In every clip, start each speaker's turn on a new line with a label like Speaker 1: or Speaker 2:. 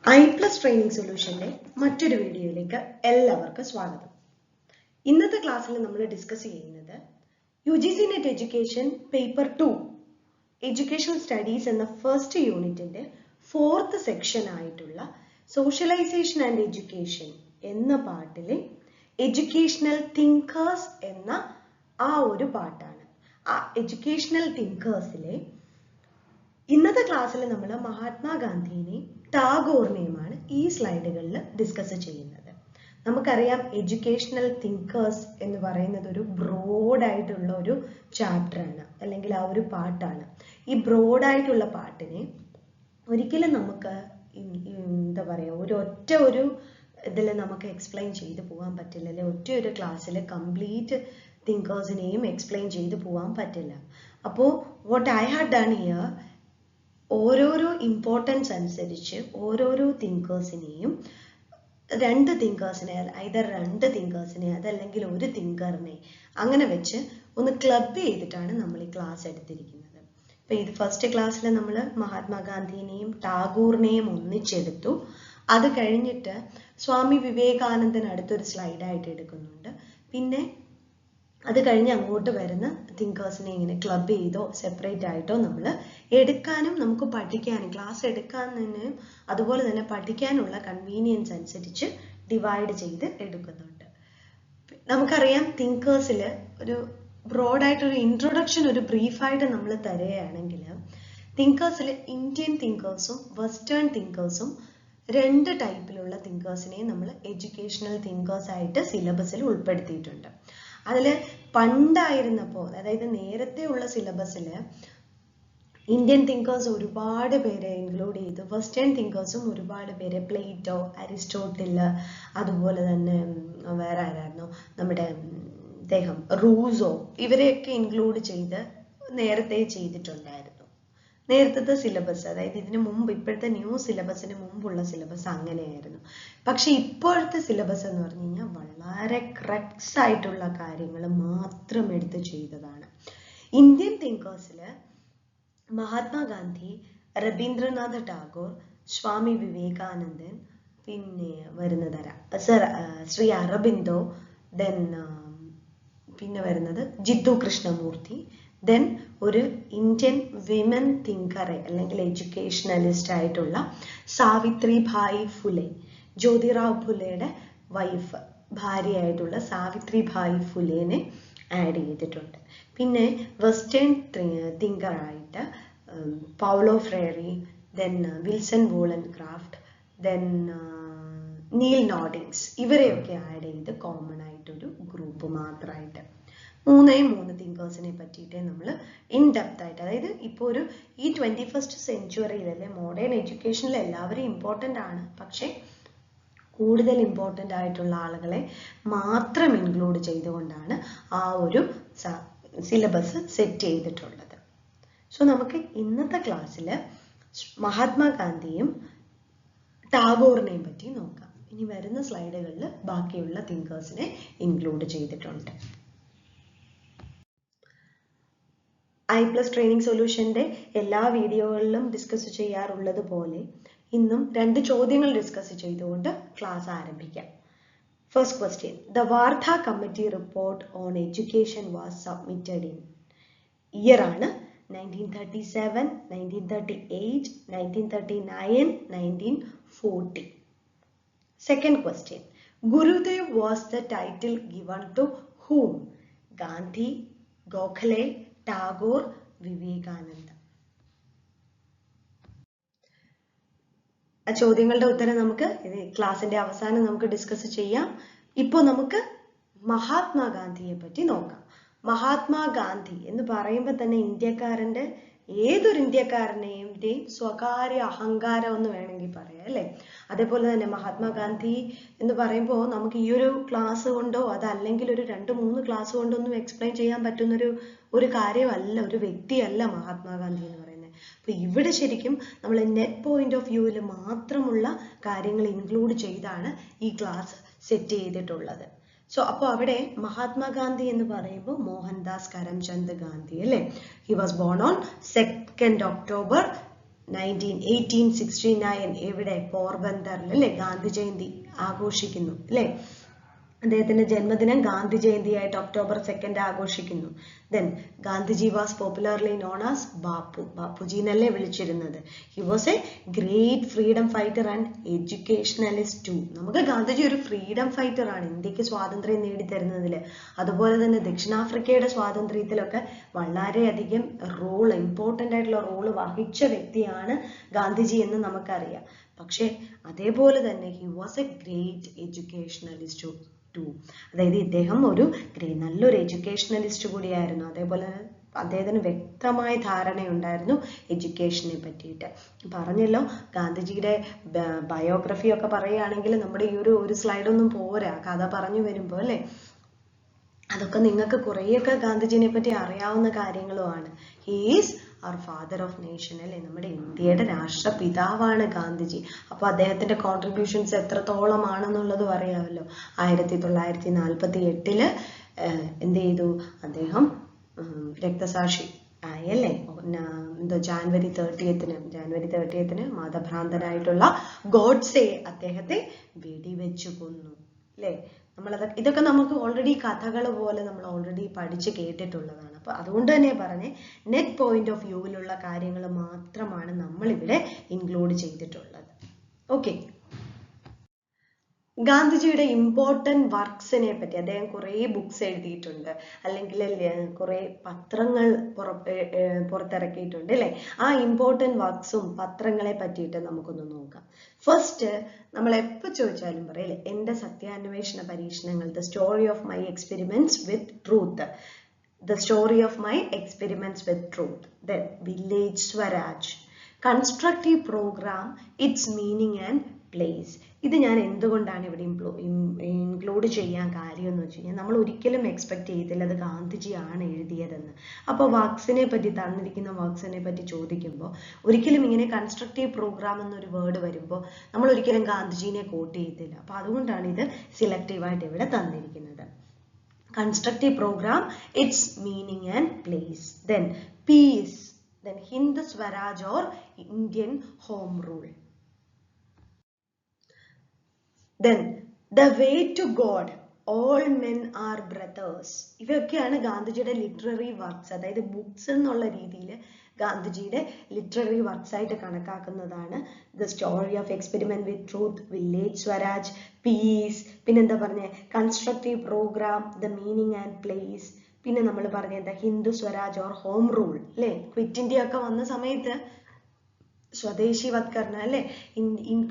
Speaker 1: I+ training സൊല്യൂഷന്റെ മറ്റൊരു വീഡിയോയിലേക്ക് എല്ലാവർക്കും സ്വാഗതം. ഇന്നത്തെ ക്ലാസ്സിൽ നമ്മൾ ഡിസ്കസ് ചെയ്യുന്നത് UGC net education paper 2 educational studies എന്ന ഫസ്റ്റ് യൂണിറ്റിന്റെ 4th സെക്ഷൻ ആയിട്ടുള്ള സോഷ്യലൈസേഷൻ ആൻഡ് എഡ്യൂക്കേഷൻ എന്ന പാർട്ടിലെ എഡ്യൂക്കേഷണൽ തിങ്കേഴ്സ് എന്ന ആ ഒരു പാർട്ടാണ്. ആ എഡ്യൂക്കേഷണൽ തിങ്കേഴ്സിലെ ഇന്നത്തെ ക്ലാസ്സിൽ നമ്മൾ മഹാത്മാഗാന്ധിയെയും ടാഗോറിനെയുമാണ് ഈ സ്ലൈഡുകളിൽ ഡിസ്കസ് ചെയ്യുന്നത്. നമുക്കറിയാം എഡ്യൂക്കേഷണൽ തിങ്കേഴ്സ് എന്ന് പറയുന്നത് ഒരു ബ്രോഡായിട്ടുള്ള ഒരു ചാപ്റ്ററാണ്, അല്ലെങ്കിൽ ആ ഒരു പാർട്ടാണ്. ഈ ബ്രോഡായിട്ടുള്ള പാർട്ടിനെ ഒരിക്കലും നമുക്ക് എന്താ പറയുക, ഒരു ഇതിൽ നമുക്ക് എക്സ്പ്ലെയിൻ ചെയ്ത് പോകാൻ പറ്റില്ല, അല്ലെ? ഒറ്റ ഒരു ക്ലാസ്സിൽ കംപ്ലീറ്റ് തിങ്കേഴ്സിനെയും എക്സ്പ്ലെയിൻ ചെയ്ത് പോകാൻ പറ്റില്ല. അപ്പോൾ what I had done here, ഓരോരോ ഇമ്പോർട്ടൻസ് അനുസരിച്ച് ഓരോരോ തിങ്കേഴ്സിനെയും രണ്ട് തിങ്കേഴ്സിനെ അതല്ലെങ്കിൽ ഒരു തിങ്കറിനെ അങ്ങനെ വെച്ച് ഒന്ന് ക്ലബ് ചെയ്തിട്ടാണ് നമ്മൾ ഈ ക്ലാസ് എടുത്തിരിക്കുന്നത്. ഇപ്പൊ ഇത് ഫസ്റ്റ് ക്ലാസ്സിൽ നമ്മൾ മഹാത്മാഗാന്ധിനെയും ടാഗോറിനെയും ഒന്നിച്ചെടുത്തു. അത് കഴിഞ്ഞിട്ട് സ്വാമി വിവേകാനന്ദൻ അടുത്തൊരു സ്ലൈഡായിട്ട് എടുക്കുന്നുണ്ട്. പിന്നെ അത് കഴിഞ്ഞ് അങ്ങോട്ട് വരുന്ന തിങ്കേഴ്സിനെ ഇങ്ങനെ ക്ലബ് ചെയ്തോ സെപ്പറേറ്റ് ആയിട്ടോ നമ്മൾ എടുക്കാനും നമുക്ക് പഠിക്കാനും ക്ലാസ് എടുക്കാനും അതുപോലെ തന്നെ പഠിക്കാനുള്ള കൺവീനിയൻസ് അനുസരിച്ച് ഡിവൈഡ് ചെയ്ത് എടുക്കുന്നുണ്ട്. നമുക്കറിയാം തിങ്കേഴ്സിൽ ഒരു ബ്രോഡായിട്ടൊരു ഇൻട്രൊഡക്ഷൻ ഒരു ബ്രീഫായിട്ട് നമ്മൾ തരികയാണെങ്കിൽ തിങ്കേഴ്സിൽ ഇന്ത്യൻ തിങ്കേഴ്സും വെസ്റ്റേൺ തിങ്കേഴ്സും രണ്ട് ടൈപ്പിലുള്ള തിങ്കേഴ്സിനെയും നമ്മൾ എഡ്യൂക്കേഷണൽ തിങ്കേഴ്സ് ആയിട്ട് സിലബസിൽ ഉൾപ്പെടുത്തിയിട്ടുണ്ട്. അതിൽ പണ്ടായിരുന്നപ്പോൾ, അതായത് നേരത്തെ ഉള്ള സിലബസിൽ ഇന്ത്യൻ തിങ്കേഴ്സ് ഒരുപാട് പേരെ ഇൻക്ലൂഡ് ചെയ്തു, വെസ്റ്റേൺ തിങ്കേഴ്സും ഒരുപാട് പേരെ, പ്ലേറ്റോ, അരിസ്റ്റോട്ടിൽ, അതുപോലെ തന്നെ വേറെ ആരായിരുന്നു, നമ്മുടെ അദ്ദേഹം റൂസോ, ഇവരെയൊക്കെ ഇൻക്ലൂഡ് ചെയ്ത് നേരത്തെ ചെയ്തിട്ടുണ്ടായിരുന്നു. നേരത്തെ സിലബസ്, അതായത് ഇതിനു മുമ്പ് ഇപ്പോഴത്തെ ന്യൂ സിലബസിന് മുമ്പുള്ള സിലബസ് അങ്ങനെയായിരുന്നു. പക്ഷെ ഇപ്പോഴത്തെ സിലബസ് എന്ന് പറഞ്ഞു കഴിഞ്ഞാൽ വളരെ ക്രക്സ് ആയിട്ടുള്ള കാര്യങ്ങൾ മാത്രം എടുത്ത് ചെയ്തതാണ്. ഇന്ത്യൻ തിങ്കേഴ്സിൽ മഹാത്മാഗാന്ധി, രവീന്ദ്രനാഥ ടാഗോർ, സ്വാമി വിവേകാനന്ദൻ, പിന്നെ വരുന്നതര ശ്രീ അരബിന്ദോ, പിന്നെ വരുന്നത് ജിത്തു കൃഷ്ണമൂർത്തി, ദെൻ ഒരു ഇന്ത്യൻ വിമൻ തിങ്കറെ അല്ലെങ്കിൽ എഡ്യൂക്കേഷണലിസ്റ്റ് ആയിട്ടുള്ള സാവിത്രിഭായ് ഫുലെ, ജ്യോതിറാവ് ഫുലെയുടെ വൈഫ്, ഭാര്യയായിട്ടുള്ള സാവിത്രിഭായ് ഫുലെനെ ആഡ് ചെയ്തിട്ടുണ്ട്. പിന്നെ വെസ്റ്റേൺ തിങ്കറായിട്ട് Paulo Freire, then Wilson Wollstonecraft, then Nel Noddings, ഇവരെയൊക്കെ ആഡ് ചെയ്ത് കോമൺ ആയിട്ടൊരു ഗ്രൂപ്പ് മാത്രമായിട്ട് മൂന്ന് തിങ്കേഴ്സിനെ പറ്റിയിട്ട് നമ്മൾ ഇൻ ഡെപ്ത് ആയിട്ട്, അതായത് ഇപ്പോൾ ഒരു ഈ 21st സെഞ്ച്വറിയിൽ അല്ലെ മോഡേൺ എഡ്യൂക്കേഷനിൽ എല്ലാവരും ഇമ്പോർട്ടൻ്റ് ആണ്, പക്ഷെ കൂടുതൽ ഇമ്പോർട്ടൻ്റ് ആയിട്ടുള്ള ആളുകളെ മാത്രം ഇൻക്ലൂഡ് ചെയ്തുകൊണ്ടാണ് ആ ഒരു സിലബസ് സെറ്റ് ചെയ്തിട്ടുള്ളത്. സോ നമുക്ക് ഇന്നത്തെ ക്ലാസ്സിൽ മഹാത്മാഗാന്ധിയും ടാഗോറിനെയും പറ്റി നോക്കാം. ഇനി വരുന്ന സ്ലൈഡുകളിൽ ബാക്കിയുള്ള തിങ്കേഴ്സിനെ ഇൻക്ലൂഡ് ചെയ്തിട്ടുണ്ട്. I+ ട്രെയിനിങ് സൊല്യൂഷന്റെ എല്ലാ വീഡിയോകളിലും ഡിസ്കസ് ചെയ്യാറുള്ളത് പോലെ ഇന്നും രണ്ട് ചോദ്യങ്ങൾ ഡിസ്കസ് ചെയ്തുകൊണ്ട് ക്ലാസ് ആരംഭിക്കാം. First question, the Wardha committee report on education was submitted in, year ആണ് 1937, 1938, 1939, 1940. Second question, Gurudev was the title given to whom? Gandhi, Gokhale, Tagore, Vivekananda. ആ ചോദ്യങ്ങളുടെ ഉത്തരം നമുക്ക് ക്ലാസിന്റെ അവസാനം നമുക്ക് ഡിസ്കസ് ചെയ്യാം. ഇപ്പോൾ നമുക്ക് മഹാത്മാഗാന്ധിയെ പറ്റി നോക്കാം. മഹാത്മാഗാന്ധി എന്ന് പറയുമ്പോൾ തന്നെ ഇന്ത്യക്കാരന്റെ ഏതൊരു ഇന്ത്യക്കാരനെയും സ്വകാര്യ അഹങ്കാരം എന്ന് വേണമെങ്കിൽ പറയാം, അല്ലെ? അതേപോലെ തന്നെ മഹാത്മാഗാന്ധി എന്ന് പറയുമ്പോൾ നമുക്ക് ഈ ഒരു ക്ലാസ് കൊണ്ടോ അതല്ലെങ്കിൽ ഒരു 2-3 ക്ലാസ് കൊണ്ടോ ഒന്നും എക്സ്പ്ലെയിൻ ചെയ്യാൻ പറ്റുന്നൊരു കാര്യമല്ല, ഒരു വ്യക്തിയല്ല മഹാത്മാഗാന്ധി എന്ന് പറയുന്നത്. അപ്പൊ ഇവിടെ ശരിക്കും നമ്മൾ നെറ്റ് പോയിന്റ് ഓഫ് വ്യൂവിൽ മാത്രമുള്ള കാര്യങ്ങൾ ഇൻക്ലൂഡ് ചെയ്താണ് ഈ ക്ലാസ് സെറ്റ് ചെയ്തിട്ടുള്ളത്. സോ അപ്പോൾ അവിടെ മഹാത്മാഗാന്ധി എന്ന് പറയുമ്പോൾ മോഹൻദാസ് കരംചന്ദ് ഗാന്ധി, അല്ലേ? He was born on 2nd October 1869 എവിടെ? പോർബന്ദറിൽ അല്ലേ ഗാന്ധി ജയന്തി ആഘോഷിക്കുന്നു അല്ലേ? അദ്ദേഹത്തിന്റെ ജന്മദിനം ഗാന്ധി ജയന്തിയായിട്ട് October 2 ആഘോഷിക്കുന്നു. Then Gandhiji was popularly known as Bapu. Bapuji എന്നല്ലേ വിളിച്ചിരുന്നത്. He was a great freedom fighter and educationalist too. നമുക്ക് ഗാന്ധിജി ഒരു ഫ്രീഡം ഫൈറ്റർ ആണ്, ഇന്ത്യക്ക് സ്വാതന്ത്ര്യം നേടിത്തരുന്നതിൽ. അതുപോലെ തന്നെ ദക്ഷിണാഫ്രിക്കയുടെ സ്വാതന്ത്ര്യത്തിലൊക്കെ വളരെയധികം ഇമ്പോർട്ടൻ്റ് ആയിട്ടുള്ള റോള് വഹിച്ച വ്യക്തിയാണ് ഗാന്ധിജി എന്ന് നമുക്കറിയാം. പക്ഷേ അതേപോലെ തന്നെ he was a great educationalist too. അതായത് ഇദ്ദേഹം ഒരു നല്ലൊരു എഡ്യൂക്കേഷണലിസ്റ്റ് കൂടിയായിരുന്നു. അതേപോലെ അദ്ദേഹത്തിന് വ്യക്തമായ ധാരണയുണ്ടായിരുന്നു എഡ്യൂക്കേഷനെ പറ്റിയിട്ട്. പറഞ്ഞല്ലോ ഗാന്ധിജിയുടെ ബയോഗ്രഫി ഒക്കെ പറയുകയാണെങ്കിൽ നമ്മുടെ ഈ ഒരു സ്ലൈഡൊന്നും പോരാ, കഥ പറഞ്ഞു വരുമ്പോൾ അല്ലേ. അതൊക്കെ നിങ്ങൾക്ക് കുറേയൊക്കെ ഗാന്ധിജിനെ പറ്റി അറിയാവുന്ന കാര്യങ്ങളുമാണ്. He's our father of nation അല്ലേ, നമ്മുടെ ഇന്ത്യയുടെ രാഷ്ട്രപിതാവാണ് ഗാന്ധിജി. അപ്പോൾ അദ്ദേഹത്തിന്റെ കോൺട്രിബ്യൂഷൻസ് എത്രത്തോളമാണെന്നുള്ളത് അറിയാമല്ലോ. 1948 എന്ത് ചെയ്തു? അദ്ദേഹം രക്തസാക്ഷി ആയി അല്ലേ. ജാനുവരി 30 മതഭ്രാന്തനായിട്ടുള്ള ഗോഡ്സെ അദ്ദേഹത്തെ വെടിവെച്ചു കൊന്നു അല്ലേ. ഇതൊക്കെ നമുക്ക് ഓൾറെഡി കഥകൾ പോലെ നമ്മൾ ഓൾറെഡി പഠിച്ച് കേട്ടിട്ടുള്ളതാണ്. അപ്പൊ അതുകൊണ്ട് തന്നെ പറഞ്ഞ് നെറ്റ് പോയിന്റ് ഓഫ് വ്യൂവിലുള്ള കാര്യങ്ങൾ മാത്രമാണ് നമ്മൾ ഇവിടെ ഇൻക്ലൂഡ് ചെയ്തിട്ടുള്ളത്. ഓക്കെ, ഗാന്ധിജിയുടെ ഇമ്പോർട്ടൻറ്റ് വർക്ക്സിനെ പറ്റി അദ്ദേഹം കുറേ ബുക്സ് എഴുതിയിട്ടുണ്ട്, അല്ലെങ്കിൽ കുറേ പത്രങ്ങൾ പുറത്തിറക്കിയിട്ടുണ്ട് അല്ലേ. ആ ഇമ്പോർട്ടൻറ്റ് വർക്ക്സും പത്രങ്ങളെ പറ്റിയിട്ട് നമുക്കൊന്ന് നോക്കാം. ഫസ്റ്റ് നമ്മൾ എപ്പോൾ ചോദിച്ചാലും പറയല്ലേ, എൻ്റെ സത്യാന്വേഷണ പരീക്ഷണങ്ങൾ, the story of my experiments with truth, the story of my experiments with truth, then village Swaraj, constructive programme, its meaning and place. ഇത് ഞാൻ എന്തുകൊണ്ടാണ് ഇവിടെ ഇൻക്ലൂഡ് ചെയ്യാൻ കാര്യം എന്ന് വെച്ച് കഴിഞ്ഞാൽ നമ്മൾ ഒരിക്കലും എക്സ്പെക്ട് ചെയ്തില്ല അത് ഗാന്ധിജിയാണ് എഴുതിയതെന്ന്. അപ്പോൾ വർക്ക്സിനെ പറ്റി, തന്നിരിക്കുന്ന വർക്ക്സിനെ പറ്റി ചോദിക്കുമ്പോൾ ഒരിക്കലും ഇങ്ങനെ കൺസ്ട്രക്റ്റീവ് പ്രോഗ്രാം എന്നൊരു വേർഡ് വരുമ്പോൾ നമ്മൾ ഒരിക്കലും ഗാന്ധിജീനെ കോട്ട് ചെയ്തില്ല. അപ്പോൾ അതുകൊണ്ടാണ് ഇത് സെലക്റ്റീവായിട്ട് ഇവിടെ തന്നിരിക്കുന്നത്. Constructive programme, its meaning and place, then peace, then Hind Swaraj or Indian home rule, then the way to God, all men are brothers. ഇവയൊക്കെയാണ് ഗാന്ധിജിയുടെ ലിറ്റററി വർക്ക്സ്, അതായത് ബുക്സ് എന്നുള്ള രീതിയിൽ ഗാന്ധിജിയുടെ ലിറ്റററി വർക്ക്സ് ആയിട്ട് കണക്കാക്കുന്നതാണ്. The story of experiment with truth, village Swaraj, peace, പിന്നെന്താ പറഞ്ഞ constructive program, the meaning and place, പിന്നെ നമ്മൾ പറഞ്ഞ Hindu Swaraj or home rule അല്ലേ. ക്വിറ്റ് ഇന്ത്യ ഒക്കെ വന്ന സമയത്ത് സ്വദേശി വത്കരണം അല്ലേ,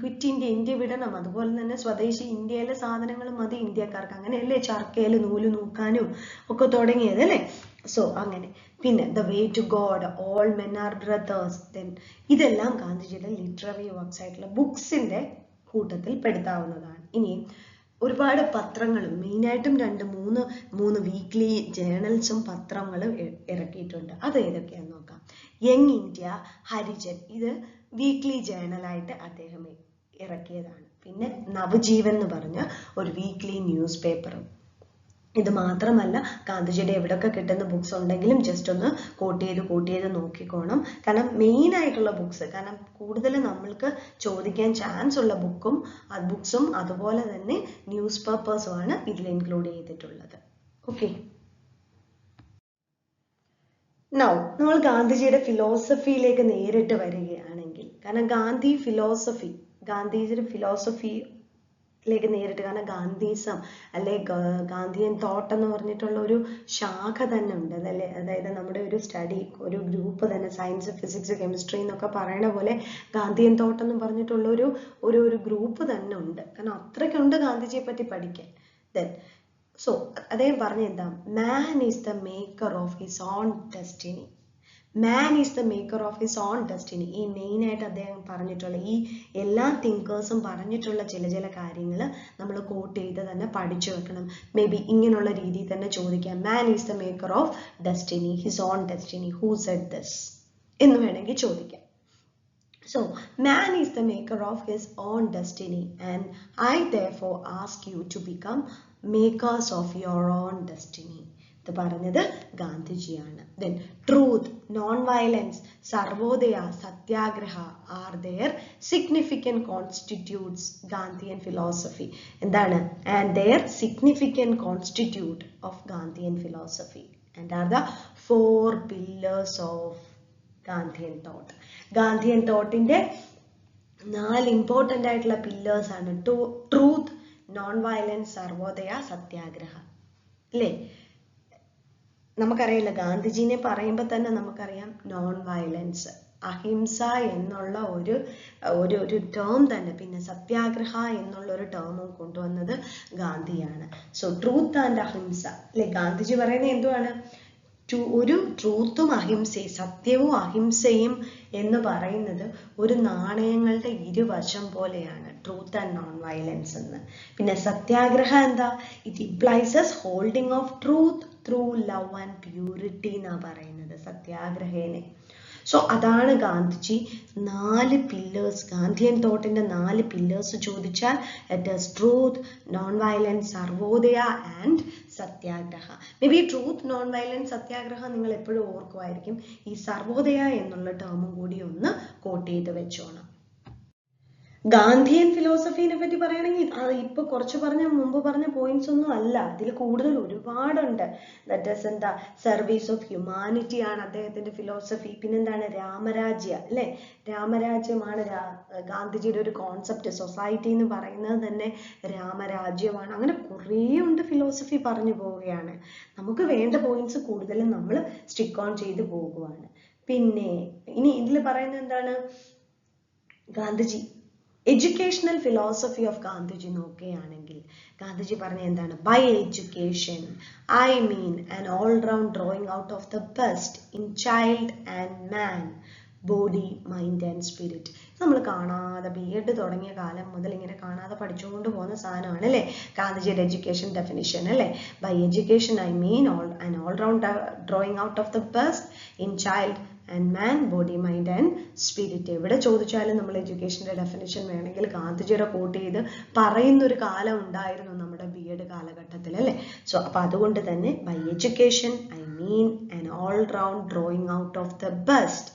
Speaker 1: ക്വിറ്റ് ഇന്ത്യ വിടണം, അതുപോലെ തന്നെ സ്വദേശി ഇന്ത്യയിലെ സാധനങ്ങൾ മതി ഇന്ത്യക്കാർക്ക്, അങ്ങനെയല്ലേ ചർക്കയിൽ നൂല് നൂക്കാനും ഒക്കെ തുടങ്ങിയത് അല്ലേ. സോ അങ്ങനെ. പിന്നെ the way to God, all men are brothers, then ഇതെല്ലാം ഗാന്ധിജിയുടെ ലിറ്റററി വർക്ക്സ് ആയിട്ടുള്ള ബുക്സിന്റെ കൂട്ടത്തിൽ പെടുത്താവുന്നതാണ്. ഇനി ഒരുപാട് പത്രങ്ങളും മെയിനായിട്ടും മൂന്ന് വീക്ക്ലി ജേണൽസും പത്രങ്ങളും ഇറക്കിയിട്ടുണ്ട്. അത് ഏതൊക്കെയാണെന്ന് നോക്കാം. യങ് ഇന്ത്യ, ഹരിജൻ, ഇത് വീക്ക്ലി ജേണലായിട്ട് അദ്ദേഹം ഇറക്കിയതാണ്. പിന്നെ നവജീവൻ എന്ന് പറഞ്ഞ ഒരു വീക്ക്ലി ന്യൂസ് പേപ്പറും. ഇത് മാത്രമല്ല, ഗാന്ധിജിയുടെ എവിടെയൊക്കെ കിട്ടുന്ന ബുക്സ് ഉണ്ടെങ്കിലും ജസ്റ്റ് ഒന്ന് കോട്ട് ചെയ്ത് നോക്കിക്കോണം. കാരണം മെയിൻ ആയിട്ടുള്ള ബുക്സ്, കാരണം കൂടുതൽ നമ്മൾക്ക് ചോദിക്കാൻ ചാൻസ് ഉള്ള ബുക്സും അതുപോലെ തന്നെ ന്യൂസ് പേപ്പേഴ്സും ആണ് ഇതിൽ ഇൻക്ലൂഡ് ചെയ്തിട്ടുള്ളത്. ഓക്കെ, നൗ നമ്മൾ ഗാന്ധിജിയുടെ ഫിലോസഫിയിലേക്ക് നേരിട്ട് വരികയാണെങ്കിൽ, കാരണം ഗാന്ധിജിയുടെ ഫിലോസഫിയിലേക്ക് നേരിട്ട്, കാരണം ഗാന്ധിസം അല്ലെ ഗാന്ധിയൻ തോട്ട് എന്ന് പറഞ്ഞിട്ടുള്ള ഒരു ശാഖ തന്നെ ഉണ്ട് അതല്ലേ. അതായത് നമ്മുടെ ഒരു സ്റ്റഡി, ഒരു ഗ്രൂപ്പ് തന്നെ, സയൻസ്, ഫിസിക്സ്, കെമിസ്ട്രി എന്നൊക്കെ പറയണ പോലെ ഗാന്ധിയൻ തോട്ട് എന്ന് പറഞ്ഞിട്ടുള്ള ഒരു ഗ്രൂപ്പ് തന്നെ ഉണ്ട്. കാരണം അത്രയ്ക്കുണ്ട് ഗാന്ധിജിയെ പറ്റി പഠിക്കാൻ. ദെൻ സോ അദ്ദേഹം പറഞ്ഞ എന്താ, man is the maker of his own destiny. Man is the maker of his own destiny. ഈ മെയിനായിട്ട് അദ്ദേഹം പറഞ്ഞിട്ടുള്ള ഈ എല്ലാ തിങ്കേഴ്സും പറഞ്ഞിട്ടുള്ള ചില കാര്യങ്ങൾ നമ്മൾ കോട്ട് ചെയ്ത് തന്നെ പഠിച്ചു വെക്കണം. മേ ബി ഇങ്ങനെയുള്ള രീതിയിൽ തന്നെ ചോദിക്കാം, man is the maker of destiny, his own destiny, who said this എന്ന് വേണമെങ്കിൽ ചോദിക്കാം. So, man is the maker of his own destiny, and I therefore ask you to become makers of your own destiny. ഇത് പറഞ്ഞത് ഗാന്ധിജിയാണ്. Then truth, non-violence, Sarvodaya, Satyagraha are their significant constitutes Gandhian philosophy. എന്താണ്? And their significant constitute of Gandhian philosophy. And are the 4 pillars of Gandhian thought. Gandhian thought inde 4 important ആയിട്ടുള്ള pillars ആണ്. Truth, non-violence, Sarvodaya, Satyagraha. അല്ലേ? നമുക്കറിയില്ല, ഗാന്ധിജിനെ പറയുമ്പോൾ തന്നെ നമുക്കറിയാം non violence, അഹിംസ എന്നുള്ള ഒരു ടേം തന്നെ, പിന്നെ സത്യാഗ്രഹ എന്നുള്ള ഒരു ടേമും കൊണ്ടുവന്നത് ഗാന്ധിയാണ്. സോ ട്രൂത്ത് ആൻഡ് അഹിംസ അല്ലെ, ഗാന്ധിജി പറയുന്നത് എന്തുവാണ്? ഒരു ട്രൂത്തും അഹിംസയും, സത്യവും അഹിംസയും എന്ന് പറയുന്നത് ഒരു നാണയങ്ങളുടെ ഇരുവശം പോലെയാണ്, ട്രൂത്ത് ആൻഡ് നോൺ വയലൻസ് എന്ന്. പിന്നെ സത്യാഗ്രഹ എന്താ? It implies holding of truth through love and purity എന്നാ പറയുന്നത് സത്യാഗ്രഹേനെ. സോ അതാണ് ഗാന്ധിജി 4 പില്ലേഴ്സ്, ഗാന്ധിയൻ തോട്ടിന്റെ 4 പില്ലേഴ്സ് ചോദിച്ചാൽ it is truth, non violence, Sarvodaya and satyagraha. May be truth, non violence, satyagraha നിങ്ങൾ എപ്പോഴും ഓർക്കുമായിരിക്കും. ഈ സർവോദയ എന്നുള്ള ടേമും കൂടി ഒന്ന് കോട്ട് ചെയ്ത് വെച്ചോണം. ഗാന്ധിയൻ ഫിലോസഫീനെ പറ്റി പറയുകയാണെങ്കിൽ ഇപ്പൊ കുറച്ച് മുമ്പ് പറഞ്ഞ പോയിന്റ്സ് ഒന്നും അല്ല, ഇതിൽ കൂടുതൽ ഒരുപാടുണ്ട്. ദാറ്റ് ഈസ് എന്താ, സർവീസ് ഓഫ് ഹ്യൂമാനിറ്റി ആണ് അദ്ദേഹത്തിന്റെ ഫിലോസഫി. പിന്നെന്താണ്, രാമരാജ്യ അല്ലെ, രാമരാജ്യമാണ് ഗാന്ധിജിയുടെ ഒരു കോൺസെപ്റ്റ്. സൊസൈറ്റി എന്ന് പറയുന്നത് തന്നെ രാമരാജ്യമാണ്. അങ്ങനെ കുറേ ഉണ്ട്, ഫിലോസഫി പറഞ്ഞു പോവുകയാണ്. നമുക്ക് വേണ്ട പോയിന്റ്സ് കൂടുതലും നമ്മൾ സ്റ്റിക്ക് ഓൺ ചെയ്ത് പോകുവാണ്. പിന്നെ ഇനി ഇതിൽ പറയുന്നത് എന്താണ്, Gandhiji educational philosophy of Gandhiji നോക്കുകയാണെങ്കിൽ ഗാന്ധിജി പറഞ്ഞ എന്താണ്? By education I mean an all round drawing out of the best in child and man, body, mind and spirit. നമ്മൾ കാണാതെ BEd തുടങ്ങിയ കാലം മുതൽ ഇങ്ങനെ കാണാതെ പഠിച്ചുകൊണ്ട് പോകുന്ന സാധനമാണ് അല്ലേ ഗാന്ധിജിയുടെ എഡ്യൂക്കേഷൻ ഡെഫിനിഷൻ അല്ലേ. By education I mean an all round drawing out of the best in child and man, body, mind and spirit. എവിടെ ചോദിച്ചാലും നമ്മൾ എഡ്യൂക്കേഷൻ്റെ ഡെഫിനിഷൻ വേണമെങ്കിൽ ഗാന്ധിജിയുടെ കോട്ട് ചെയ്ത് പറയുന്നൊരു കാലം ഉണ്ടായിരുന്നു നമ്മുടെ BEd കാലഘട്ടത്തിൽ അല്ലേ. സോ അപ്പോൾ അതുകൊണ്ട് തന്നെ by education I mean an all round drawing out of the best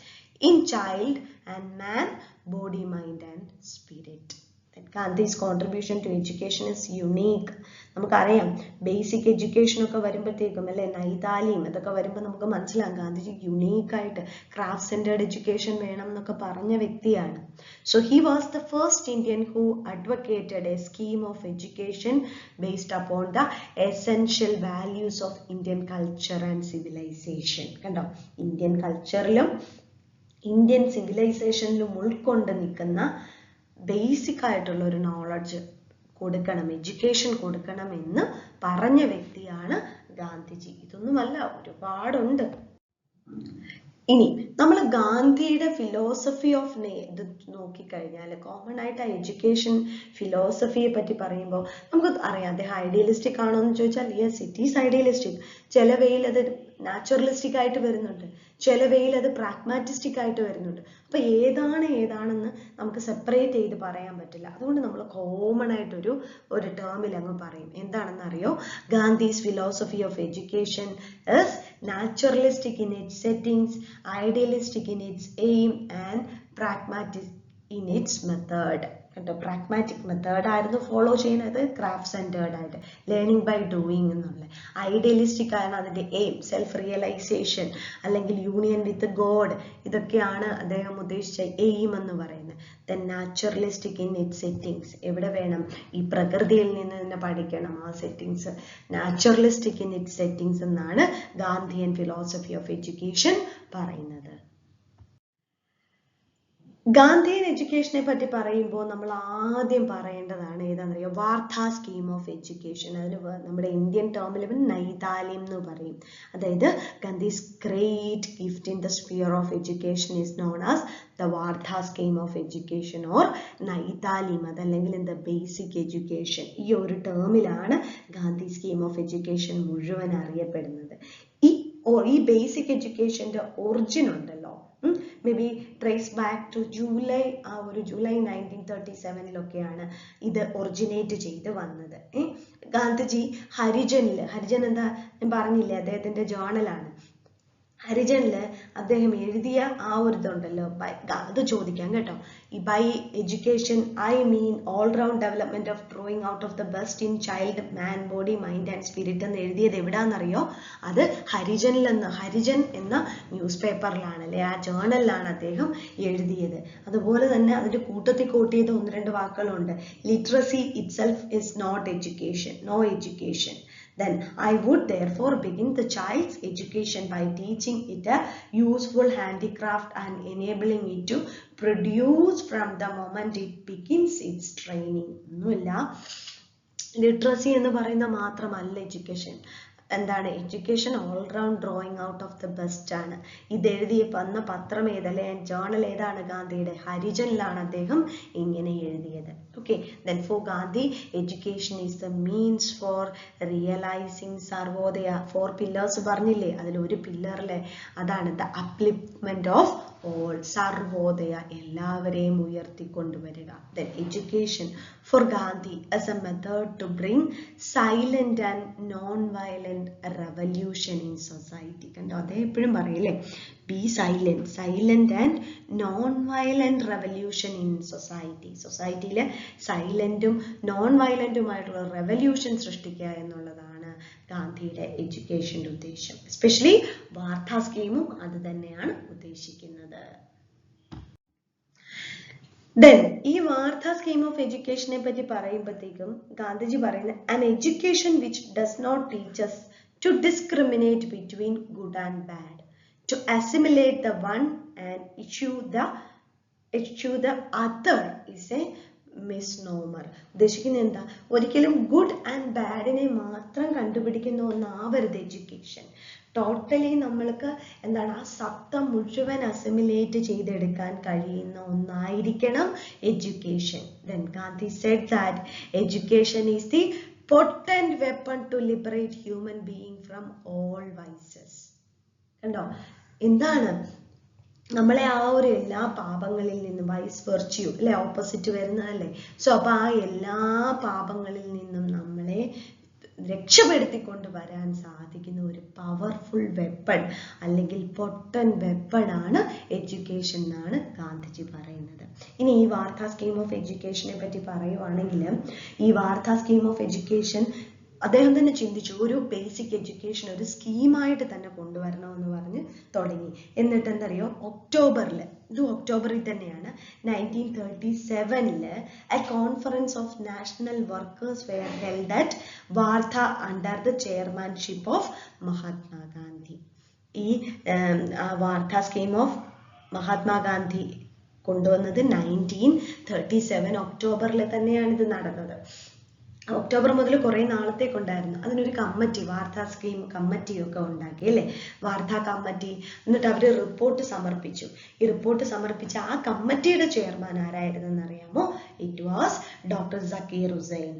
Speaker 1: in child and man, body, mind and spirit. That Gandhi's contribution to education is unique. നമുക്കറിയാം ബേസിക് എഡ്യൂക്കേഷൻ ഒക്കെ വരുമ്പോഴത്തേക്കും അല്ലെ, നൈതാലിയും അതൊക്കെ വരുമ്പോൾ നമുക്ക് മനസ്സിലാകും ഗാന്ധിജി യുണീക്കായിട്ട് ക്രാഫ്റ്റ് സെന്റേർഡ് എഡ്യൂക്കേഷൻ വേണം എന്നൊക്കെ പറഞ്ഞ വ്യക്തിയാണ്. So he was the first Indian who advocated a scheme of education based upon the essential values of Indian culture and civilisation. കണ്ടോ, ഇന്ത്യൻ കൾച്ചറിലും ഇന്ത്യൻ സിവിലൈസേഷനിലും ഉൾക്കൊണ്ട് നിൽക്കുന്ന ബേസിക് ആയിട്ടുള്ള ഒരു നോളജ് കൊടുക്കണം, എഡ്യൂക്കേഷൻ കൊടുക്കണം എന്ന് പറഞ്ഞ വ്യക്തിയാണ് ഗാന്ധിജി. ഇതൊന്നുമല്ല, ഒരുപാടുണ്ട്. ഇനി നമ്മൾ ഗാന്ധിയുടെ ഫിലോസഫി ഓഫ് ഇത് നോക്കിക്കഴിഞ്ഞാൽ കോമൺ ആയിട്ട് ആ എഡ്യൂക്കേഷൻ ഫിലോസഫിയെ പറ്റി പറയുമ്പോൾ നമുക്ക് അറിയാം അദ്ദേഹം ഐഡിയലിസ്റ്റിക് ആണോ എന്ന് ചോദിച്ചാൽ യെസ്, ഇറ്റ് ഈസ് ഐഡിയലിസ്റ്റിക്. ചില വേയിൽ അത് നാച്ചുറലിസ്റ്റിക് ആയിട്ട് വരുന്നുണ്ട്, ചില വേയിൽ അത് പ്രാഗ്മാറ്റിസ്റ്റിക് ആയിട്ട് വരുന്നുണ്ട്. അപ്പൊ ഏതാണെന്ന് നമുക്ക് സെപ്പറേറ്റ് ചെയ്ത് പറയാൻ പറ്റില്ല. അതുകൊണ്ട് നമ്മൾ കോമൺ ആയിട്ടൊരു ടേമിൽ അങ്ങ് പറയും. എന്താണെന്ന് അറിയോ? Gandhi's philosophy of education is naturalistic in its settings, idealistic in its aim and pragmatic in its method. കണ്ടോ, പ്രാഗ്മാറ്റിക് മെത്തേഡ് ആയിരുന്നു ഫോളോ ചെയ്യുന്നത്, ക്രാഫ്റ്റ് സെന്റേർഡ് ആയിട്ട് ലേണിംഗ് ബൈ ഡൂയിങ് എന്നുള്ള. ഐഡിയലിസ്റ്റിക് ആണ് അതിന്റെ എയിം, സെൽഫ് റിയലൈസേഷൻ അല്ലെങ്കിൽ യൂണിയൻ വിത്ത് ഗോഡ്, ഇതൊക്കെയാണ് അദ്ദേഹം ഉദ്ദേശിച്ച എയിം എന്ന് പറയുന്നത്. Then naturalistic in it settings, എവിടെ വേണം ഈ പ്രകൃതിയിൽ നിന്ന് തന്നെ പഠിക്കണം, ആ settings naturalistic in it settings എന്നാണ് ഗാന്ധിയൻ ഫിലോസഫി ഓഫ് എഡ്യൂക്കേഷൻ പറയുന്നത്. ഗാന്ധിയൻ എഡ്യൂക്കേഷനെ പറ്റി പറയുമ്പോൾ നമ്മൾ ആദ്യം പറയേണ്ടതാണ് ഏതാണെന്നറിയോ? Wardha scheme of education. അതിന് നമ്മുടെ ഇന്ത്യൻ ടേമിൽ നൈതാലിം എന്ന് പറയും. അതായത് Gandhi's great gift in the sphere of education is known as the Wardha scheme of education or Nai Talim, അതല്ലെങ്കിൽ ഇൻ ദ ബേസിക് എഡ്യൂക്കേഷൻ. ഈ ഒരു ടേമിലാണ് ഗാന്ധി സ്കീം ഓഫ് എഡ്യൂക്കേഷൻ മുഴുവൻ അറിയപ്പെടുന്നത്. ഈ ബേസിക് എഡ്യൂക്കേഷന്റെ ഒറിജിൻ ഉണ്ടല്ലോ, may be trace back to July 1937 ഇത് ഒറിജിനേറ്റ് ചെയ്ത് വന്നത്. ഗാന്ധിജി ഹരിജൻ എന്താ ഞാൻ പറഞ്ഞില്ലേ, അദ്ദേഹത്തിന്റെ ജേർണലാണ്. ഹരിജനില് അദ്ദേഹം എഴുതിയ ആ ഒരു ഇതുണ്ടല്ലോ, അത് ചോദിക്കാം കേട്ടോ. ഈ by education I mean all round development of drawing out of the best in child man body mind and spirit എന്ന് എഴുതിയത് എവിടാന്നറിയോ? അത് ഹരിജൻ എന്ന ന്യൂസ് പേപ്പറിലാണ്, അല്ലെ ആ ജേർണലിലാണ് അദ്ദേഹം എഴുതിയത്. അതുപോലെ തന്നെ അതിന്റെ കൂട്ടത്തിൽ കോട്ട് ചെയ്ത 1-2 വാക്കുകളുണ്ട്. Literacy itself is not education, no education. Then I would therefore begin the child's education by teaching it a useful handicraft and enabling it to produce from the moment it begins its training. ഒന്നുമില്ല, literacy എന്ന് പറയുന്ന മാത്രമല്ല education. എന്താണ് education? All round drawing out of the best ആണ്. ഇത് എഴുതിയ വന്ന പത്രം ഏതല്ലേ, ജേർണൽ ഏതാണ്? ഗാന്ധിയുടെ ഹരിജനിലാണ് അദ്ദേഹം ഇങ്ങനെ എഴുതിയത്. Okay, then for Gandhi education is the means for realising Sarvodaya. 4 pillars പറഞ്ഞില്ലേ, അതിലൊരു പില്ലറിലെ അതാണ് the upliftment of all, Sarvodaya, എല്ലാവരെയും ഉയർത്തിക്കൊണ്ടുവരിക. Then education for Gandhi as a method to bring silent and non-violent revolution in society. കണ്ടോ, അതേ എപ്പോഴും പറയില്ലേ, be silent and non-violent revolution in society. സൊസൈറ്റിയിലെ സൈലന്റും നോൺ വയലന്റുമായിട്ടുള്ള റെവല്യൂഷൻ സൃഷ്ടിക്കുക എന്നുള്ളതാണ് ഗാന്ധിയുടെ എഡ്യൂക്കേഷന്റെ ഉദ്ദേശം. എസ്പെഷ്യലി വാർത്താ സ്കീമും അത് തന്നെയാണ് ഉദ്ദേശിക്കുന്നത്. Then ഈ വാർത്താ സ്കീം ഓഫ് എഡ്യൂക്കേഷനെ പറ്റി പറയുമ്പോഴത്തേക്കും ഗാന്ധിജി പറയുന്നത് an education which does not teach us to discriminate between good and bad, to assimilate the one and issue the other is a misnomer. ഉദ്ദേശിക്കുന്നത് എന്താ? ഒരിക്കലും ഗുഡ് ആൻഡ് ബാഡിനെ മാത്രം കണ്ടുപിടിക്കുന്ന ഒന്നാവരുത് എഡ്യൂക്കേഷൻ. ടോട്ടലി നമ്മൾക്ക് എന്താണ് ആ സത്ത മുഴുവൻ അസിമിലേറ്റ് ചെയ്തെടുക്കാൻ കഴിയുന്ന ഒന്നായിരിക്കണം education. Then Gandhi said that education is the potent weapon to liberate human being from all vices. കണ്ടോ, എന്താണ് നമ്മളെ ആ ഒരു എല്ലാ പാപങ്ങളിൽ നിന്നും, വൈസ് വെർച്യു അല്ലെ, ഓപ്പോസിറ്റ് വരുന്നതല്ലേ. സോ അപ്പൊ ആ എല്ലാ പാപങ്ങളിൽ നിന്നും നമ്മളെ രക്ഷപ്പെടുത്തിക്കൊണ്ട് വരാൻ സാധിക്കുന്ന ഒരു പവർഫുൾ വെപ്പൺ അല്ലെങ്കിൽ പൊട്ടൻ വെപ്പൺ ആണ് എഡ്യൂക്കേഷൻ എന്നാണ് ഗാന്ധിജി പറയുന്നത്. ഇനി ഈ വാർത്താ സ്കീം ഓഫ് എഡ്യൂക്കേഷനെ പറ്റി പറയുവാണെങ്കിൽ, ഈ വാർത്താ സ്കീം ഓഫ് എഡ്യൂക്കേഷൻ അദ്ദേഹം തന്നെ ചിന്തിച്ചു, ഒരു ബേസിക് എഡ്യൂക്കേഷൻ ഒരു സ്കീമായിട്ട് തന്നെ കൊണ്ടുവരണമെന്ന് പറഞ്ഞ് തുടങ്ങി. എന്നിട്ട് എന്തറിയോ, ഒക്ടോബറിൽ തന്നെയാണ് 1937 a conference of national workers were held at Wardha under the chairmanship of Mahatma Gandhi. ഈ വാർത്താ സ്കീം ഓഫ് മഹാത്മാഗാന്ധി കൊണ്ടുവന്നത് 1937 ഒക്ടോബറിൽ തന്നെയാണ് ഇത് നടന്നത്. ഒക്ടോബർ മുതൽ കുറെ നാളത്തേക്കുണ്ടായിരുന്നു. അതിനൊരു കമ്മിറ്റി, വാർത്താ സ്കീം കമ്മിറ്റിയൊക്കെ ഉണ്ടാക്കി അല്ലേ, വാർത്താ കമ്മിറ്റി. എന്നിട്ട് അവർ റിപ്പോർട്ട് സമർപ്പിച്ചു. ഈ റിപ്പോർട്ട് സമർപ്പിച്ച ആ കമ്മിറ്റിയുടെ ചെയർമാൻ ആരായിരുന്നെന്ന് അറിയാമോ? It was doctor Zakir Hussain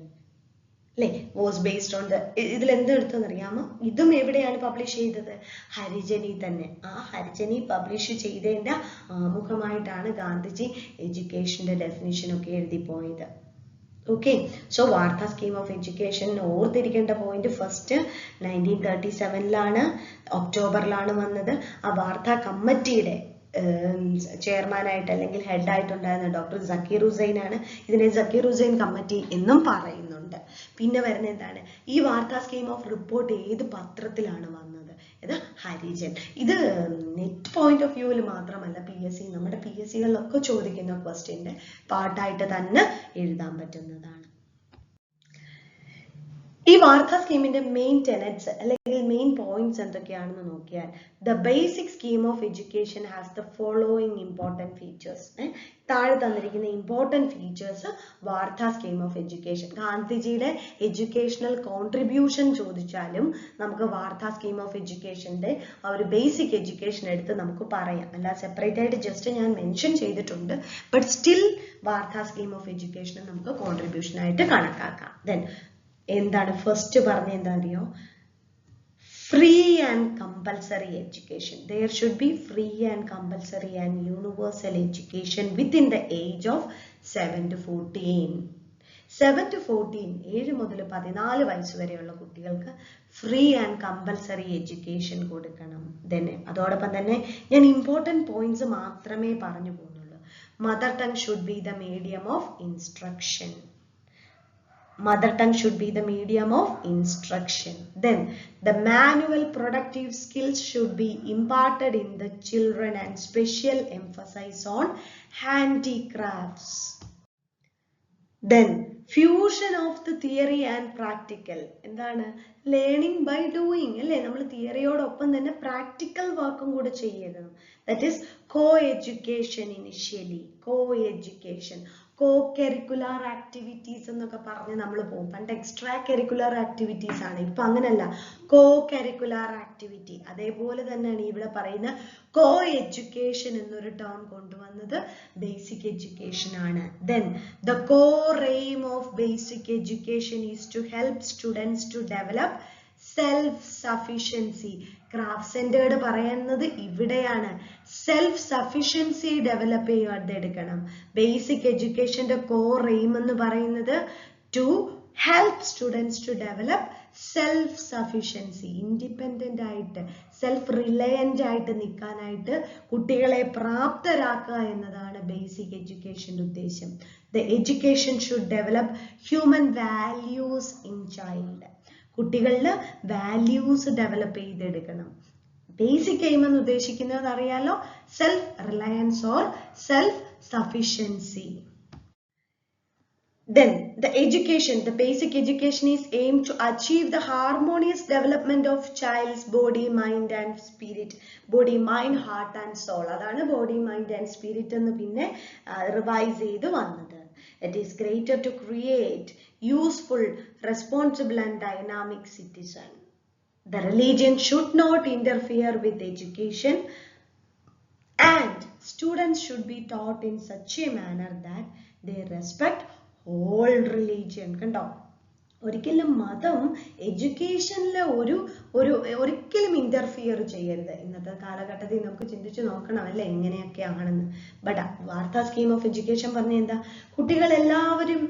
Speaker 1: അല്ലേ. വാസ് ബേസ്ഡ് ഓൺ ദ, ഇതിൽ എന്തെടുത്തെന്ന് അറിയാമോ? ഇതും എവിടെയാണ് പബ്ലിഷ് ചെയ്തത്? ഹരിജനി തന്നെ. ആ ഹരിജനി പബ്ലിഷ് ചെയ്തതിന്റെ ആമുഖമായിട്ടാണ് ഗാന്ധിജി എഡ്യൂക്കേഷന്റെ ഡെഫിനിഷൻ ഒക്കെ എഴുതി പോയത്. ഓക്കെ, സോ വാർത്താ സ്കീം ഓഫ് എഡ്യൂക്കേഷൻ ഓർത്തിരിക്കേണ്ട പോയിന്റ് ഫസ്റ്റ് 1937 ഒക്ടോബറിലാണ് വന്നത്. ആ വാർത്താ കമ്മിറ്റിയുടെ ചെയർമാനായിട്ട് അല്ലെങ്കിൽ ഹെഡായിട്ടുണ്ടായിരുന്ന ഡോക്ടർ സക്കീർ ഹുസൈൻ ആണ്. ഇതിനെ സക്കീർ ഹുസൈൻ കമ്മിറ്റി എന്നും പറയുന്നുണ്ട്. പിന്നെ വരുന്ന എന്താണ്, ഈ വാർത്താ സ്കീം ഓഫ് റിപ്പോർട്ട് ഏത് പത്രത്തിലാണ് വന്നത്? ഇത് ഹരിജൻ. ഇത് നെറ്റ് പോയിന്റ് ഓഫ് വ്യൂവിൽ മാത്രമല്ല, നമ്മുടെ PSC കളിലൊക്കെ ചോദിക്കുന്ന ക്വസ്റ്റ്യന്റെ പാർട്ടായിട്ട് തന്നെ എഴുതാൻ പറ്റുന്നതാണ്. ഈ വാർത്താ സ്കീമിന്റെ മെയിൻ ടെനറ്റ്സ് അല്ലെങ്കിൽ മെയിൻ പോയിന്റ്സ് എന്തൊക്കെയാണെന്ന് നോക്കിയാൽ, the basic scheme of education has the following important features. താഴെ തന്നിരിക്കുന്ന ഇമ്പോർട്ടൻറ്റ് ഫീച്ചേഴ്സ് വാർത്താ സ്കീം ഓഫ് എഡ്യൂക്കേഷൻ. ഗാന്ധിജിയുടെ എഡ്യൂക്കേഷണൽ കോൺട്രിബ്യൂഷൻ ചോദിച്ചാലും നമുക്ക് വാർത്താ സ്കീം ഓഫ് എഡ്യൂക്കേഷന്റെ ആ ഒരു ബേസിക് എഡ്യൂക്കേഷൻ എടുത്ത് നമുക്ക് പറയാം. അല്ല സെപ്പറേറ്റ് ആയിട്ട് ജസ്റ്റ് ഞാൻ മെൻഷൻ ചെയ്തിട്ടുണ്ട്, ബട്ട് സ്റ്റിൽ വാർത്താ സ്കീം ഓഫ് എഡ്യൂക്കേഷൻ നമുക്ക് കോൺട്രിബ്യൂഷൻ ആയിട്ട് കണക്കാക്കാം. ദെൻ എന്താണ് ഫസ്റ്റ് പറഞ്ഞ എന്താ അറിയോ? free and compulsory education. There should be free and compulsory and universal education within the age of 7 to 14. 7 to 14, 7 മുതൽ 14 വയസ്സ് വരെയുള്ള കുട്ടികൾക്ക് ഫ്രീ ആൻഡ് കമ്പൽസറി എഡ്യൂക്കേഷൻ കൊടുക്കണം. അതോടൊപ്പം തന്നെ ഞാൻ ഇമ്പോർട്ടൻറ്റ് പോയിന്റ്സ് മാത്രമേ പറഞ്ഞു പോകുന്നുള്ളൂ. Mother tongue should be the medium of instruction. Mother tongue should be the medium of instruction. Then the manual productive skills should be imparted in the children and special emphasis on handicrafts. Then fusion of the theory and practical. എന്താണ്? Learning by doing. അല്ലേ? നമ്മൾ തിയറിയോടൊപ്പം തന്നെ practical വർക്കും കൂടെ ചെയ്യണം. That is co-education initially. Co-education. Co-curricular activities എന്നൊക്കെ പറഞ്ഞ് നമ്മൾ പോകും. പണ്ട് എക്സ്ട്രാ കരിക്കുലർ ആക്ടിവിറ്റീസ് ആണ്, ഇപ്പൊ അങ്ങനല്ല, co-curricular activity. അതേപോലെ തന്നെയാണ് ഇവിടെ പറയുന്ന co-education എന്നൊരു ടേം കൊണ്ടുവന്നത് ബേസിക് എഡ്യൂക്കേഷൻ ആണ്. Then the core aim of basic education is to help students to develop self-sufficiency. Craft centred പറയുന്നത് ഇവിടെയാണ്. സെൽഫ് സഫിഷ്യൻസി ഡെവലപ്പ് ചെയ്തെടുക്കണം. ബേസിക് എഡ്യൂക്കേഷന്റെ കോർ എയിം എന്ന് പറയുന്നത് to help students to develop self sufficiency. Independent ആയിട്ട് self reliant ആയിട്ട് നിൽക്കാനായിട്ട് കുട്ടികളെ പ്രാപ്തരാക്കുക എന്നതാണ് ബേസിക് എഡ്യൂക്കേഷന്റെ ഉദ്ദേശം. The education should develop human values in child. കുട്ടികളിൽ വാല്യൂസ് ഡെവലപ്പ് ചെയ്തെടുക്കണം. ബേസിക് എയിം എന്ന് ഉദ്ദേശിക്കുന്നത് അറിയാലോ, self reliance or self sufficiency. Then the education, the basic education is aimed to achieve the harmonious development of child's body, mind and spirit. Body, mind, heart and soul. അതാണ് body, mind and spirit എന്ന് പിന്നെ revise ചെയ്ത് വന്നത്. It is greater to create useful, responsible and dynamic citizen. The religion should not interfere with education and students should be taught in such a manner that they respect all religion. കണ്ടോ, ഒരിക്കലും മതം എഡ്യൂക്കേഷനിൽ ഒരിക്കലും interfere ചെയ്യരുത്. ഇന്നത്തെ കാലഘട്ടത്തിൽ നമുക്ക് ചിന്തിച്ചു നോക്കണം അല്ലെ എങ്ങനെയൊക്കെയാണെന്ന്. ബട്ട് വാർത്താ സ്കീം ഓഫ് എഡ്യൂക്കേഷൻ പറഞ്ഞ എന്താ, കുട്ടികൾ എല്ലാവരും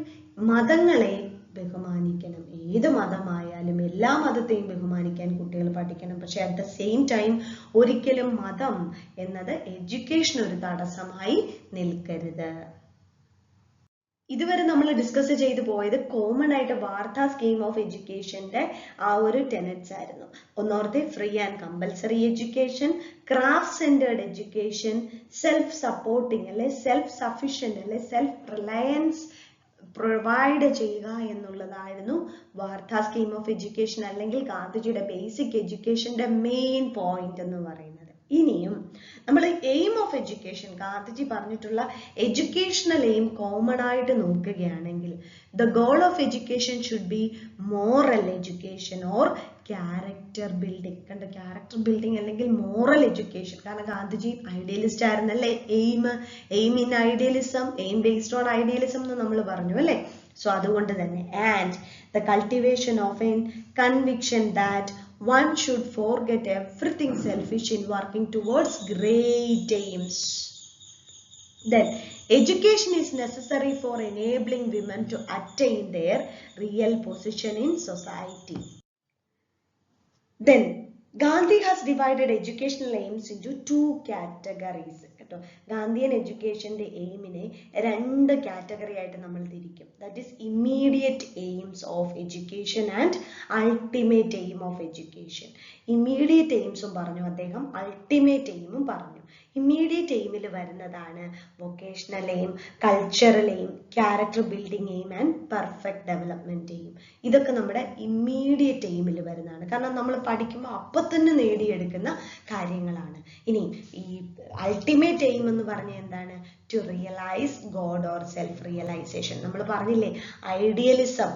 Speaker 1: മതങ്ങളെ ബഹുമാനിക്കണം. ഏത് മതമായാലും എല്ലാ മതത്തെയും ബഹുമാനിക്കാൻ കുട്ടികൾ പഠിക്കണം. പക്ഷെ അറ്റ് ദ സെയിം ടൈം ഒരിക്കലും മതം എന്നത് എഡ്യൂക്കേഷൻ ഒരു തടസ്സമായി നിൽക്കരുത്. ഇതുവരെ നമ്മൾ ഡിസ്കസ് ചെയ്തു പോയത് കോമൺ ആയിട്ട് വാർത്താ സ്കീം ഓഫ് എഡ്യൂക്കേഷന്റെ ആ ഒരു ടെനറ്റ്സ് ആയിരുന്നു. ഒന്നോർത്തെ free and compulsory education, craft centred education, self supporting അല്ലെ സെൽഫ് സഫിഷ്യന്റ് അല്ലെ സെൽഫ് റിലയൻസ് പ്രൊവൈഡ് ചെയ്യുക എന്നുള്ളതായിരുന്നു വാർത്താ സ്കീം ഓഫ് എഡ്യൂക്കേഷൻ അല്ലെങ്കിൽ ഗാന്ധിജിയുടെ ബേസിക് എഡ്യൂക്കേഷന്റെ മെയിൻ പോയിന്റ് എന്ന് പറയുന്നത്. ഇനിയും നമ്മൾ എയിം ഓഫ് എഡ്യൂക്കേഷൻ, ഗാന്ധിജി പറഞ്ഞിട്ടുള്ള എഡ്യൂക്കേഷണൽ എയിം കോമൺ ആയിട്ട് നോക്കുകയാണെങ്കിൽ the goal of education should be moral education or character building. കണ്ട, ക്യാരക്ടർ ബിൽഡിംഗ് അല്ലെങ്കിൽ മോറൽ എഡ്യൂക്കേഷൻ. കാരണം ഗാന്ധിജി ഐഡിയലിസ്റ്റ് ആയിരുന്നല്ലേ. Aim in idealism, aim based on idealism എന്ന് നമ്മൾ പറഞ്ഞു അല്ലേ. സോ അതുകൊണ്ട് തന്നെ and the cultivation of an conviction that one should forget everything selfish in working towards great aims. Then education is necessary for enabling women to attain their real position in society. Then Gandhi has divided educational aims into two categories. കേട്ടോ, ഗാന്ധിയൻ എഡ്യൂക്കേഷന്റെ എയിമിനെ രണ്ട് category ആയിട്ട് നമ്മൾ തിരിക്കും. That is immediate aims of education and ultimate aim of education. Immediate എയിംസും പറഞ്ഞു അദ്ദേഹം, ultimate എയിമും പറഞ്ഞു. ഇമ്മീഡിയറ്റ് എയിമിൽ വരുന്നതാണ് vocational aim, cultural aim, character building aim and perfect development aim. ഇതൊക്കെ നമ്മുടെ ഇമ്മീഡിയറ്റ് എയിമിൽ വരുന്നതാണ്. കാരണം നമ്മൾ പഠിക്കുമ്പോൾ അപ്പം തന്നെ നേടിയെടുക്കുന്ന കാര്യങ്ങളാണ്. ഇനി ഈ അൾട്ടിമേറ്റ് എയിം എന്ന് പറഞ്ഞാൽ എന്താണ്? To realise God or self realisation. നമ്മൾ പറഞ്ഞില്ലേ ഐഡിയലിസം,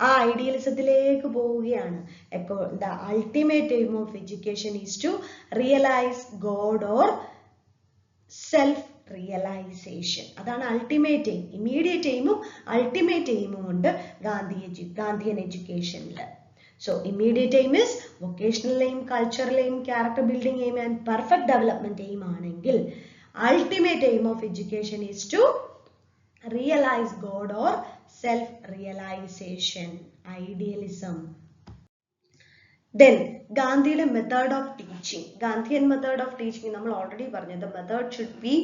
Speaker 1: ആ ഐഡിയലിസത്തിലേക്ക് പോവുകയാണ്. The ultimate aim of education is to realise God or self realisation. അതാണ് അൾട്ടിമേറ്റ് എയിം. ഇമ്മീഡിയറ്റ് എയിമും അൾട്ടിമേറ്റ് എയിമും ഉണ്ട് ഗാന്ധിയൻ എഡ്യൂക്കേഷനിൽ. So immediate aim is vocational aim, cultural aim, character building aim and perfect development aim ആണെങ്കിൽ ultimate aim of education is to realize God or self-realization, idealism. Then Gandhiയുടെ method of teaching, Gandhian method of teaching നമ്മൾ already പറഞ്ഞു, the method should be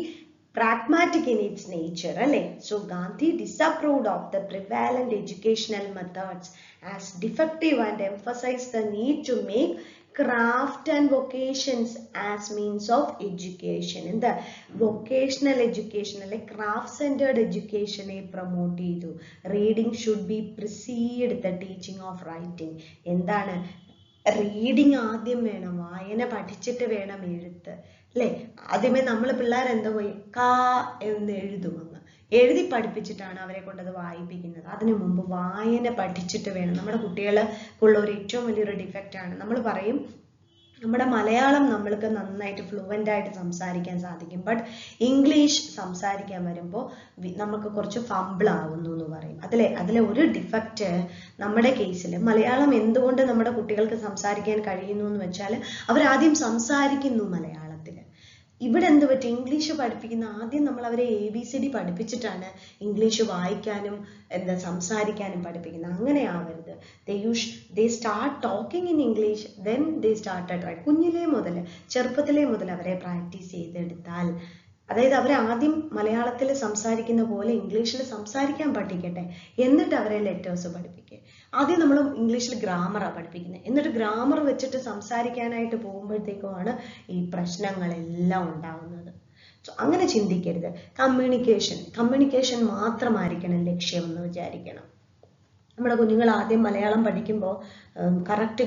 Speaker 1: pragmatic in its nature, അല്ലേ? So Gandhi disapproved of the prevalent educational methods as defective and emphasized the need to make craft and vocations as means of education. In the vocational education, like craft centered education promote ചെയ്തു. Reading should be precede the teaching of writing. എന്താണ് reading ആദ്യം വേണം, വായന പഠിച്ചിട്ട് വേണം എഴുത്ത്, അല്ലേ? ആദ്യമേ നമ്മൾ പിള്ളേർ എന്താ പോയി കാ എന്ന് എഴുതുമെന്ന് എഴുതി പഠിപ്പിച്ചിട്ടാണ് അവരെ കൊണ്ടത് വായിപ്പിക്കുന്നത്. അതിനു മുമ്പ് വായന പഠിച്ചിട്ട് വേണം. നമ്മുടെ കുട്ടികൾക്കുള്ള ഒരു ഏറ്റവും വലിയൊരു ഡിഫക്റ്റ് ആണ്, നമ്മൾ പറയും നമ്മുടെ മലയാളം നമ്മൾക്ക് നന്നായിട്ട് ഫ്ലുവൻ്റ് ആയിട്ട് സംസാരിക്കാൻ സാധിക്കും, ബട്ട് ഇംഗ്ലീഷ് സംസാരിക്കാൻ വരുമ്പോൾ നമുക്ക് കുറച്ച് ഫംബിൾ ആവുന്നു എന്ന് പറയും. അതിലെ ഒരു ഡിഫക്റ്റ് നമ്മുടെ കേസിൽ മലയാളം എന്തുകൊണ്ട് നമ്മുടെ കുട്ടികൾക്ക് സംസാരിക്കാൻ കഴിയുന്നു എന്ന് വെച്ചാൽ അവരാദ്യം സംസാരിക്കുന്നു മലയാളത്തിൽ. ഇവിടെ എന്ത് പറ്റും, ഇംഗ്ലീഷ് പഠിപ്പിക്കുന്ന ആദ്യം നമ്മൾ അവരെ ABCD പഠിപ്പിച്ചിട്ടാണ് ഇംഗ്ലീഷ് വായിക്കാനും സംസാരിക്കാനും പഠിപ്പിക്കുന്നത്. അങ്ങനെ ആവരുത്. they start talking in English, then they started right. കുഞ്ഞിലേ മുതൽ ചെറുപ്പത്തിലേ മുതൽ അവരെ പ്രാക്ടീസ് ചെയ്തെടുത്താൽ, അതായത് അവരെ ആദ്യം മലയാളത്തിൽ സംസാരിക്കുന്ന പോലെ ഇംഗ്ലീഷിൽ സംസാരിക്കാൻ പഠിക്കട്ടെ, എന്നിട്ട് അവരെ ലെറ്റേഴ്സ് പഠിപ്പിക്കുക. ആദ്യം നമ്മൾ ഇംഗ്ലീഷിൽ ഗ്രാമറാണ് പഠിപ്പിക്കുന്നത്, എന്നിട്ട് ഗ്രാമർ വെച്ചിട്ട് സംസാരിക്കാനായിട്ട് പോകുമ്പോഴത്തേക്കുമാണ് ഈ പ്രശ്നങ്ങളെല്ലാം ഉണ്ടാവുന്നത്. സോ അങ്ങനെ ചിന്തിക്കരുത്. കമ്മ്യൂണിക്കേഷൻ മാത്രമായിരിക്കണം ലക്ഷ്യമെന്ന് വിചാരിക്കണം. നമ്മുടെ കുഞ്ഞുങ്ങൾ ആദ്യം മലയാളം പഠിക്കുമ്പോൾ കറക്റ്റ്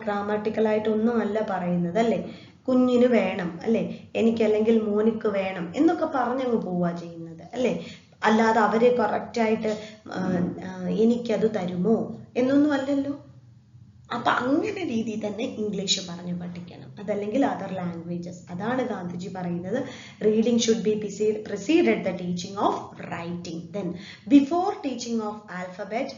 Speaker 1: ഗ്രാമറ്റിക്കലായിട്ടൊന്നും അല്ല പറയുന്നത്, അല്ലേ? കുഞ്ഞിന് വേണം, അല്ലേ? എനിക്കല്ലെങ്കിൽ മോനിക്ക് വേണം എന്നൊക്കെ പറഞ്ഞങ്ങ് പോവുക ചെയ്യുന്നത്, അല്ലേ? അല്ലാതെ അവരെ കറക്റ്റായിട്ട് എനിക്കത് തരുമോ എന്നൊന്നും അല്ലല്ലോ. അപ്പൊ അങ്ങനെ രീതിയിൽ തന്നെ ഇംഗ്ലീഷ് പറഞ്ഞു പഠിക്കണം, അതല്ലെങ്കിൽ അതർ ലാംഗ്വേജസ്. അതാണ് ഗാന്ധിജി പറയുന്നത്, reading should be preceded the teaching of writing. Then before teaching of alphabet,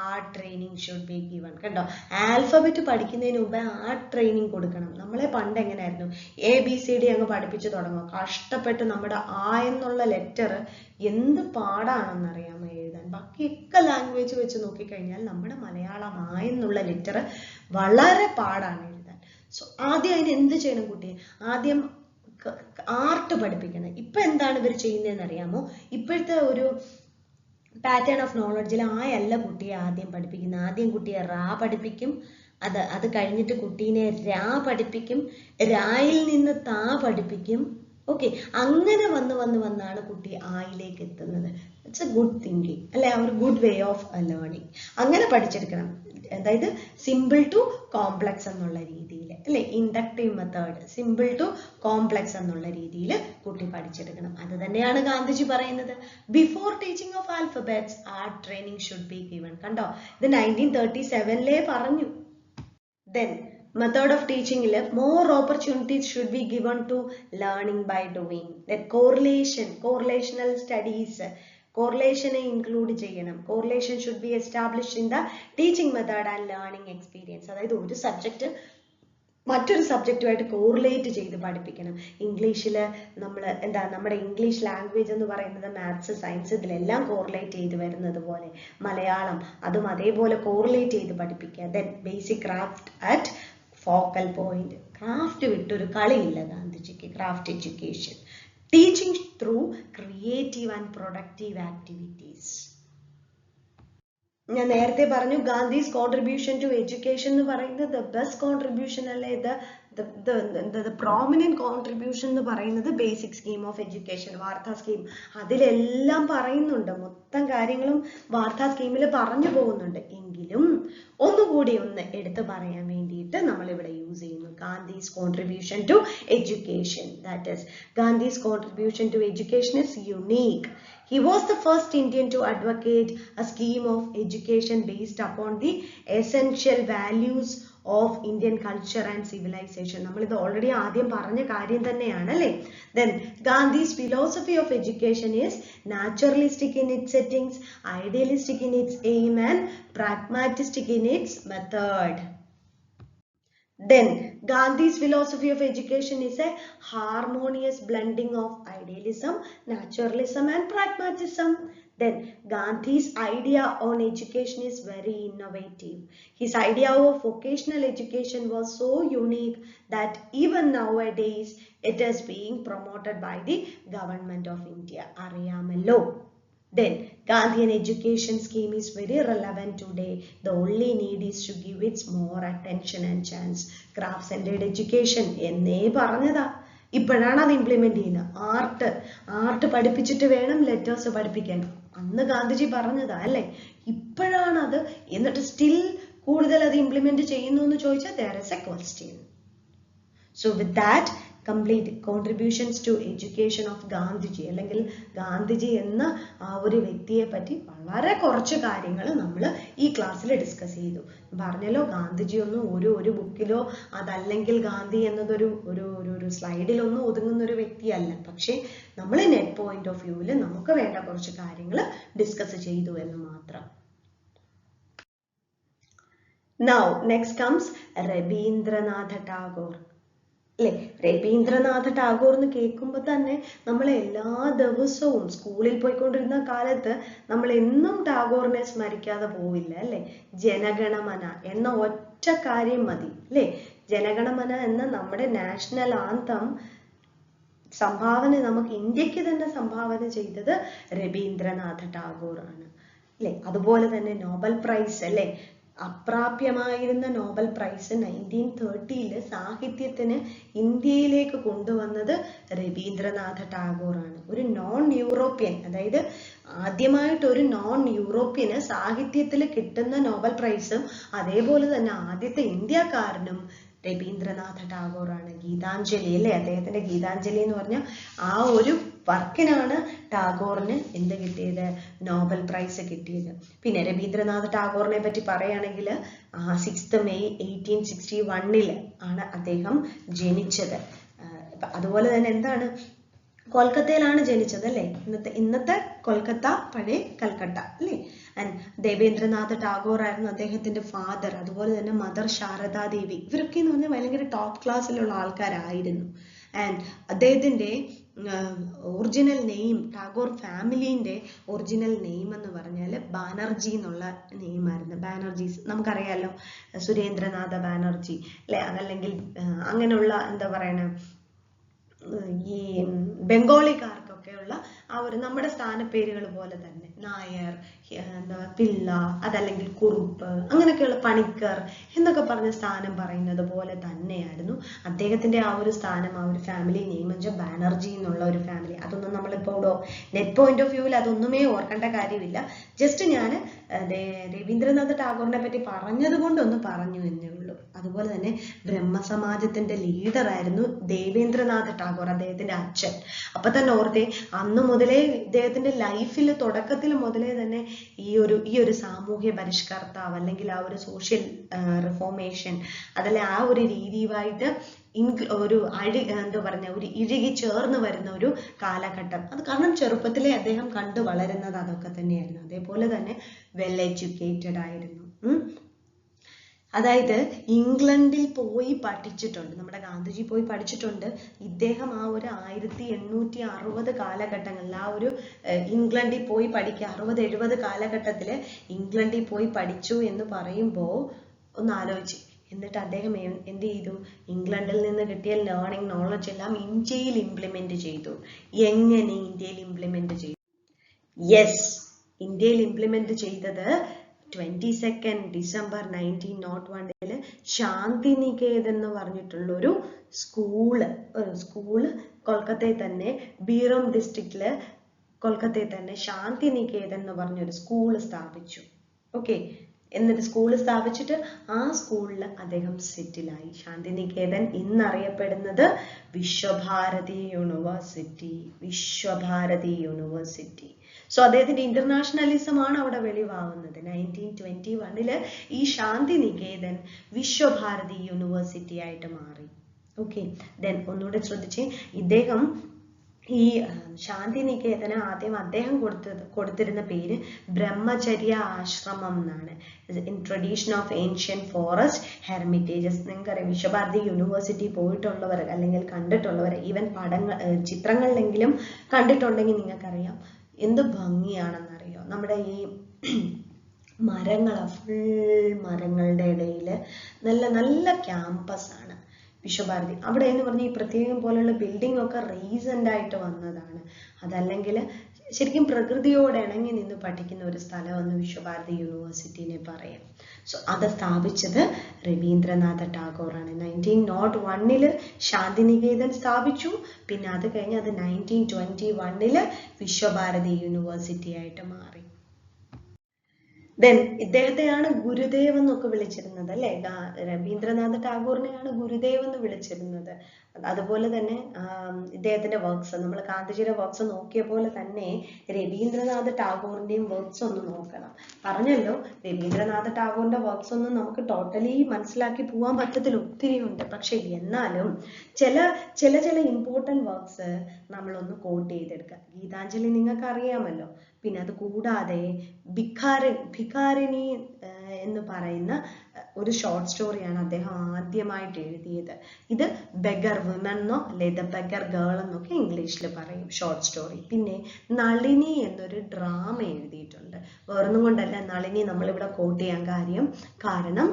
Speaker 1: art training should be given. കണ്ടോ, ആൽഫബറ്റ് പഠിക്കുന്നതിന് മുമ്പ് ആർട്ട് ട്രെയിനിങ് കൊടുക്കണം. നമ്മളെ പണ്ട് എങ്ങനെയായിരുന്നു, ABCD അങ്ങ് പഠിപ്പിച്ചു തുടങ്ങും. കഷ്ടപ്പെട്ട് നമ്മുടെ ആ എന്നുള്ള ലെറ്റർ എന്ത് പാടാണെന്നറിയാമോ എഴുതാൻ. ബാക്കിയൊക്കെ ലാംഗ്വേജ് വെച്ച് നോക്കിക്കഴിഞ്ഞാൽ നമ്മുടെ മലയാളം ആ എന്നുള്ള ലെറ്റർ വളരെ പാടാണ് എഴുതാൻ. സോ ആദ്യം അതിന് എന്ത് ചെയ്യണം കുട്ടിയെ, ആദ്യം ആർട്ട് പഠിപ്പിക്കണം. ഇപ്പൊ എന്താണ് ഇവർ ചെയ്യുന്നതെന്ന് അറിയാമോ? ഇപ്പോഴത്തെ ഒരു പാറ്റേൺ ഓഫ് നോളജിൽ അല്ല കുട്ടിയെ ആദ്യം പഠിപ്പിക്കുന്നത്. ആദ്യം കുട്ടിയെ റാ പഠിപ്പിക്കും, അത് കഴിഞ്ഞിട്ട് കുട്ടീനെ രാ പഠിപ്പിക്കും, രായിൽ നിന്ന് താ പഠിപ്പിക്കും. ഓക്കെ, അങ്ങനെ വന്നാണ് കുട്ടി ആയിലേക്ക് എത്തുന്നത്. ഇറ്റ്സ് എ ഗുഡ് തിങ്കിങ്, അല്ലെ? ആ ഒരു ഗുഡ് വേ ഓഫ് ലേണിംഗ്. അങ്ങനെ പഠിച്ചെടുക്കണം. അതായത് സിമ്പിൾ ടു കോംപ്ലക്സ് എന്നുള്ള രീതിയിൽ, അല്ലെ? Inductive method, simple to complex എന്നുള്ള രീതിയിൽ കുട്ടി പഠിച്ചെടുക്കണം. അത് തന്നെയാണ് ഗാന്ധിജി പറയുന്നത്. Before teaching of alphabets, art training should be given. കണ്ടോ, ഇത് 1937 പറഞ്ഞു. Then method of teaching il more opportunities should be given to learning by doing. That correlational studies, correlation include ചെയ്യണം. Correlation should be established in the teaching method and learning experience. അതായത് ഒരു subject മറ്റൊരു സബ്ജക്റ്റുമായിട്ട് correlate ചെയ്ത് പഠിപ്പിക്കണം. ഇംഗ്ലീഷിൽ നമ്മൾ നമ്മുടെ English language എന്ന് പറയുന്നത് മാത്സ്, സയൻസ് ഇതിലെല്ലാം കോറിലേറ്റ് ചെയ്ത് വരുന്നത് പോലെ മലയാളം അതും അതേപോലെ കോറിലേറ്റ് ചെയ്ത് പഠിപ്പിക്കുക. Then basic craft at focal point. Craft വിട്ടൊരു കളിയില്ല ഗാന്ധിജിക്ക്. Craft education, teaching through creative and productive activities. ഞാൻ നേരത്തെ പറഞ്ഞു ഗാന്ധിസ് കോൺട്രിബ്യൂഷൻ ടു എഡ്യൂക്കേഷൻ എന്ന് പറയുന്നത് ദ ബെസ്റ്റ് കോൺട്രിബ്യൂഷൻ അല്ലേ, the prominent contribution എന്ന് പറയുന്നത് basic scheme of education, Wardha scheme. അതിലെല്ലാം പറയുന്നുണ്ട്, മൊത്തം കാര്യങ്ങളും വാർത്താ സ്കീമിൽ പറഞ്ഞു പോകുന്നുണ്ട്. എങ്കിലും ഒന്നുകൂടി ഒന്ന് എടുത്തു പറയാൻ വേണ്ടിയിട്ട് നമ്മൾ ഇവിടെ യൂസ് ചെയ്യുന്നു Gandhi's contribution to education. That is Gandhi's contribution to education is unique. He was the first Indian to advocate a scheme of education based upon the essential values of Indian culture and civilization. നമ്മൾ ഇത് already ആദ്യം പറഞ്ഞ കാര്യം തന്നെയാണ് അല്ലേ. Then Gandhi's philosophy of education is naturalistic in its settings, idealistic in its aim, and pragmatistic in its method. Then Gandhi's philosophy of education is a harmonious blending of idealism, naturalism, and pragmatism. Then Gandhi's idea on education is very innovative. His idea of vocational education was so unique that even nowadays it is being promoted by the government of India. Ariyamallo. Then Gandhian education scheme is very relevant today. The only need is to give it more attention and chance. Craft-centered education എന്നേ പറഞ്ഞതാ. ഇപ്പോഴാണ് അത് implement ചെയ്യുന്നത്. Art പഠിപ്പിച്ചിട്ട് വേണം letters പഠിപ്പിക്കാൻ. അന്ന് ഗാന്ധിജി പറഞ്ഞതാ അല്ലേ. ഇപ്പോഴാണ് അത്, എന്നിട്ട് സ്റ്റിൽ കൂടുതൽ അത് ഇംപ്ലിമെന്റ് ചെയ്യുന്നു എന്ന് ചോദിച്ചാൽ there is a question. So with that, complete contributions to education of Gandhiji അല്ലെങ്കിൽ ഗാന്ധിജി എന്ന ആ ഒരു വ്യക്തിയെ പറ്റി വളരെ കുറച്ച് കാര്യങ്ങൾ നമ്മൾ ഈ ക്ലാസ്സിൽ ഡിസ്കസ് ചെയ്തു. പറഞ്ഞല്ലോ, ഗാന്ധിജി ഒന്നും ഒരു ബുക്കിലോ അതല്ലെങ്കിൽ ഗാന്ധി എന്നതൊരു ഒരു സ്ലൈഡിലൊന്നും ഒതുങ്ങുന്ന ഒരു വ്യക്തിയല്ല. പക്ഷേ നമ്മൾ നെറ്റ് പോയിന്റ് ഓഫ് വ്യൂവിൽ നമുക്ക് വേണ്ട കുറച്ച് കാര്യങ്ങൾ ഡിസ്കസ് ചെയ്തു എന്ന് മാത്രം. Now next comes Rabindranath Tagore അല്ലേ. രവീന്ദ്രനാഥ ടാഗോർ എന്ന് കേൾക്കുമ്പോൾ തന്നെ നമ്മൾ എല്ലാ ദിവസവും സ്കൂളിൽ പോയിക്കൊണ്ടിരുന്ന കാലത്ത് നമ്മൾ എന്നും ടാഗോറിനെ സ്മരിക്കാതെ പോവില്ല അല്ലേ. ജനഗണമന എന്ന ഒറ്റ കാര്യം മതി അല്ലേ. ജനഗണമന എന്ന നമ്മുടെ നാഷണൽ ആന്തം സംഭാവന, നമുക്ക് ഇന്ത്യക്ക് തന്നെ സംഭാവന ചെയ്തത് രവീന്ദ്രനാഥ ടാഗോർ ആണ് അല്ലേ. അതുപോലെ തന്നെ നോബൽ പ്രൈസ് അല്ലേ, അപ്രാപ്യമായിരുന്ന നോബൽ പ്രൈസ് 1930 സാഹിത്യത്തിന് ഇന്ത്യയിലേക്ക് കൊണ്ടുവന്നത് രവീന്ദ്രനാഥ ടാഗോർ ആണ്. ഒരു നോൺ യൂറോപ്യൻ, അതായത് ആദ്യമായിട്ട് ഒരു നോൺ യൂറോപ്യന് സാഹിത്യത്തിൽ കിട്ടുന്ന നോബൽ പ്രൈസും അതേപോലെ തന്നെ ആദ്യത്തെ ഇന്ത്യക്കാരനും രവീന്ദ്രനാഥ ടാഗോർ ആണ്. ഗീതാഞ്ജലി അല്ലേ, അദ്ദേഹത്തിന്റെ ഗീതാഞ്ജലി എന്ന് പറഞ്ഞ ആ ഒരു വർക്കിനാണ് ടാഗോറിന് എന്ത് കിട്ടിയത്, നോബൽ പ്രൈസ് കിട്ടിയത്. പിന്നെ രവീന്ദ്രനാഥ ടാഗോറിനെ പറ്റി പറയുകയാണെങ്കിൽ 6 മെയ് 1861 ആണ് അദ്ദേഹം ജനിച്ചത്. അതുപോലെ തന്നെ എന്താണ്, കൊൽക്കത്തയിലാണ് ജനിച്ചത് അല്ലേ. ഇന്നത്തെ കൊൽക്കത്ത, പഴയ കൽക്കട്ട അല്ലേ. ആൻഡ് ദേവേന്ദ്രനാഥ ടാഗോർ ആയിരുന്നു അദ്ദേഹത്തിന്റെ ഫാദർ. അതുപോലെ തന്നെ മദർ ശാരദാദേവി, ഇവരൊക്കെ എന്ന് പറഞ്ഞാൽ ഭയങ്കര ടോപ്പ് ക്ലാസ്സിലുള്ള ആൾക്കാരായിരുന്നു. ആൻഡ് അദ്ദേഹത്തിന്റെ ഒറിജിനൽ നെയിം, ടാഗോർ ഫാമിലിന്റെ ഒറിജിനൽ നെയിം എന്ന് പറഞ്ഞാൽ ബാനർജി എന്നുള്ള നെയിമായിരുന്നു. ബാനർജീസ് നമുക്കറിയാലോ, സുരേന്ദ്രനാഥ ബാനർജി അല്ലെ, അതല്ലെങ്കിൽ അങ്ങനെയുള്ള എന്താ പറയണ ഈ ബംഗാളിക്കാർക്കൊക്കെയുള്ള ആ ഒരു നമ്മുടെ സ്ഥാനപ്പേരുകൾ പോലെ തന്നെ നായർ, എന്താ പിള്ള, അതല്ലെങ്കിൽ കുറുപ്പ്, അങ്ങനെയൊക്കെയുള്ള പണിക്കർ എന്നൊക്കെ പറഞ്ഞ സ്ഥാനം പറയുന്നത് പോലെ തന്നെയായിരുന്നു അദ്ദേഹത്തിന്റെ ആ ഒരു സ്ഥാനം, ആ ഒരു ഫാമിലി നെയിം വെച്ചാൽ ബാനർജി എന്നുള്ള ഒരു ഫാമിലി. അതൊന്നും നമ്മളിപ്പോൾ നെറ്റ് പോയിന്റ് ഓഫ് വ്യൂവിൽ അതൊന്നുമേ ഓർക്കേണ്ട കാര്യമില്ല. ജസ്റ്റ് ഞാൻ രവീന്ദ്രനാഥ ടാഗോറിനെ പറ്റി പറഞ്ഞത് കൊണ്ടൊന്ന് പറഞ്ഞു എന്നേ ഉള്ളൂ. അതുപോലെ തന്നെ ബ്രഹ്മസമാജത്തിന്റെ ലീഡർ ആയിരുന്നു ദേവേന്ദ്രനാഥ ടാഗോർ, അദ്ദേഹത്തിന്റെ അച്ഛൻ. അപ്പൊ തന്നെ ഓർത്തെ, അന്ന് മുതലേ ഇദ്ദേഹത്തിന്റെ ലൈഫിൽ തുടക്കത്തിൽ മുതലേ തന്നെ ഈ ഒരു സാമൂഹ്യ പരിഷ്കർത്താവ് അല്ലെങ്കിൽ ആ ഒരു സോഷ്യൽ റിഫോർമേഷൻ, അതല്ല ആ ഒരു രീതിയുമായിട്ട് ഒരു എന്താ പറഞ്ഞ ഒരു ഇഴുകി ചേർന്ന് വരുന്ന ഒരു കാലഘട്ടം. അത് കാരണം ചെറുപ്പത്തിലെ അദ്ദേഹം കണ്ടു വളരുന്നത് അതൊക്കെ തന്നെയായിരുന്നു. അതേപോലെ തന്നെ വെൽ എഡ്യൂക്കേറ്റഡ് ആയിരുന്നു. അതായത് ഇംഗ്ലണ്ടിൽ പോയി പഠിച്ചിട്ടുണ്ട്, നമ്മുടെ ഗാന്ധിജി പോയി പഠിച്ചിട്ടുണ്ട്. ഇദ്ദേഹം ആ ഒരു 1860 കാലഘട്ടങ്ങളിൽ ആ ഒരു ഇംഗ്ലണ്ടിൽ പോയി പഠിക്കുക, 60-70 കാലഘട്ടത്തിൽ ഇംഗ്ലണ്ടിൽ പോയി പഠിച്ചു എന്ന് പറയുമ്പോൾ ഒന്ന് ആലോചിച്ച്. എന്നിട്ട് അദ്ദേഹം എന്ത് ചെയ്തു, ഇംഗ്ലണ്ടിൽ നിന്ന് കിട്ടിയ ലേണിംഗ് നോളജ് എല്ലാം ഇന്ത്യയിൽ ഇംപ്ലിമെന്റ് ചെയ്തു. എങ്ങനെ ഇന്ത്യയിൽ ഇംപ്ലിമെന്റ് ചെയ്തു? യെസ്, ഇന്ത്യയിൽ ഇംപ്ലിമെന്റ് ചെയ്തത് 22 ഡിസംബർ 1901 ശാന്തിനികേതൻ എന്ന് പറഞ്ഞിട്ടുള്ള ഒരു സ്കൂള് കൊൽക്കത്തയിൽ തന്നെ, ബീറം ഡിസ്ട്രിക്റ്റില് കൊൽക്കത്തയിൽ തന്നെ ശാന്തിനികേതൻ എന്ന് പറഞ്ഞൊരു സ്കൂള് സ്ഥാപിച്ചു. ഓക്കെ, എന്നിട്ട് സ്കൂള് സ്ഥാപിച്ചിട്ട് ആ സ്കൂളിൽ അദ്ദേഹം സെറ്റിലായി. ശാന്തിനികേതൻ ഇന്നറിയപ്പെടുന്നത് വിശ്വഭാരതി യൂണിവേഴ്സിറ്റി. സോ അദ്ദേഹത്തിന്റെ ഇന്റർനാഷണലിസം ആണ് അവിടെ വെളിവാകുന്നത്. 1921 ഈ ശാന്തിനികേതൻ വിശ്വഭാരതി യൂണിവേഴ്സിറ്റി ആയിട്ട് മാറി. ഓക്കെ, ദെൻ ഒന്നുകൂടെ ശ്രദ്ധിച്ച്, ഇദ്ദേഹം ഈ ശാന്തിനികേതന് ആദ്യം അദ്ദേഹം കൊടുത്തിരുന്ന പേര് ബ്രഹ്മചര്യ ആശ്രമം എന്നാണ്. In tradition of ancient forest hermitages. നിങ്ങൾക്കറിയാം, വിശ്വഭാരതി യൂണിവേഴ്സിറ്റി പോയിട്ടുള്ളവർ അല്ലെങ്കിൽ കണ്ടിട്ടുള്ളവർ, ഈവൻ ചിത്രങ്ങളിലെങ്കിലും കണ്ടിട്ടുണ്ടെങ്കിൽ നിങ്ങൾക്കറിയാം എന്ത് ഭംഗിയാണെന്നറിയോ. നമ്മുടെ ഈ ഫുൾ മരങ്ങളുടെ ഇടയിൽ നല്ല നല്ല ക്യാമ്പസ് ആണ് വിശ്വഭാരതി. അവിടെ എന്ന് പറഞ്ഞാൽ ഈ പ്രത്യേകം പോലുള്ള ബിൽഡിംഗ് ഒക്കെ റീസെന്റ് ആയിട്ട് വന്നതാണ്. അതല്ലെങ്കിൽ ശരിക്കും പ്രകൃതിയോട് ഇണങ്ങി നിന്ന് പഠിക്കുന്ന ഒരു സ്ഥലമെന്ന് വിശ്വഭാരതി യൂണിവേഴ്സിറ്റിനെ പറയാം. സോ അത് സ്ഥാപിച്ചത് രവീന്ദ്രനാഥ ടാഗോറാണ്. 1901 ശാന്തിനികേതൻ സ്ഥാപിച്ചു. പിന്നെ അത് കഴിഞ്ഞ് അത് 1921 വിശ്വഭാരതി യൂണിവേഴ്സിറ്റി ആയിട്ട് മാറി. ദെൻ ഇദ്ദേഹത്തെയാണ് ഗുരുദേവ് എന്നൊക്കെ വിളിച്ചിരുന്നത് അല്ലെ. രവീന്ദ്രനാഥ ടാഗോറിനെയാണ് ഗുരുദേവ് എന്ന് വിളിച്ചിരുന്നത്. അതുപോലെ തന്നെ ഇദ്ദേഹത്തിന്റെ വർക്ക്സ്, നമ്മൾ ഗാന്ധിജിയുടെ വർക്ക്സ് നോക്കിയ പോലെ തന്നെ രവീന്ദ്രനാഥ ടാഗോറിന്റെയും വർക്ക്സ് ഒന്ന് നോക്കണം. പറഞ്ഞല്ലോ, രവീന്ദ്രനാഥ ടാഗോറിന്റെ വർക്ക്സ് ഒന്നും നമുക്ക് ടോട്ടലി മനസ്സിലാക്കി പോകാൻ പറ്റത്തില്ല, ഒത്തിരി ഉണ്ട്. പക്ഷെ എന്നാലും ചില ഇമ്പോർട്ടൻറ്റ് വർക്ക്സ് നമ്മളൊന്ന് കോട്ട് ചെയ്തെടുക്കുക. ഗീതാഞ്ജലി നിങ്ങൾക്ക് അറിയാമല്ലോ. പിന്നെ അത് കൂടാതെ ഭിഖാരിണി എന്ന് പറയുന്ന ഒരു ഷോർട്ട് സ്റ്റോറിയാണ് അദ്ദേഹം ആദ്യമായിട്ട് എഴുതിയത്. ഇത് ബെഗർ വുമൻ എന്നോ അല്ലെ ദ ബെഗർ ഗേൾ എന്നൊക്കെ ഇംഗ്ലീഷിൽ പറയും, ഷോർട്ട് സ്റ്റോറി. പിന്നെ നളിനി എന്നൊരു ഡ്രാമ എഴുതിയിട്ടുണ്ട്. വേറൊന്നും കൊണ്ടല്ല നളിനി നമ്മളിവിടെ കോട്ട് ചെയ്യാൻ കാരണം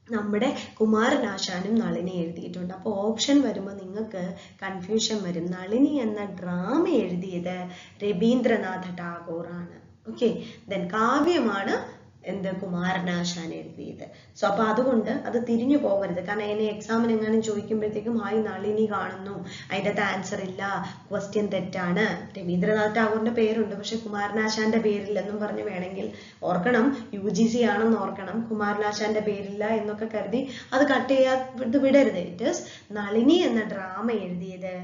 Speaker 1: നമ്മുടെ കുമാരനാശാനും നളിനി എഴുതിയിട്ടുണ്ട്. അപ്പോൾ ഓപ്ഷൻ വരുമ്പോൾ നിങ്ങൾക്ക് കൺഫ്യൂഷൻ വരും. നളിനി എന്ന ഡ്രാമ എഴുതിയത് രവീന്ദ്രനാഥ ടാഗോറാണ്. ഓക്കെ, ദെൻ കാവ്യമാണ് കുമാരനാശാൻ എഴുതിയത്. സോ അപ്പൊ അതുകൊണ്ട് അത് തിരിഞ്ഞു പോകരുത്. കാരണം എന്നെ എക്സാമിന് എങ്ങാനും ചോദിക്കുമ്പോഴത്തേക്കും നളിനി കാണുന്നു, അതിൻ്റെ ആൻസർ ഇല്ല, ക്വസ്റ്റ്യൻ തെറ്റാണ്, രവീന്ദ്രനാഥ് ടാഗോറിന്റെ പേരുണ്ട് പക്ഷെ കുമാരനാശാന്റെ പേരില്ലെന്നും പറഞ്ഞ് വേണമെങ്കിൽ ഓർക്കണം, UGC ആണെന്ന് ഓർക്കണം, കുമാരനാശാന്റെ പേരില്ല എന്നൊക്കെ കരുതി അത് കട്ട് ചെയ്യാതെ വിടരുത്. ഇറ്റ് ഈസ് നളിനി എന്ന ഡ്രാമ എഴുതിയത്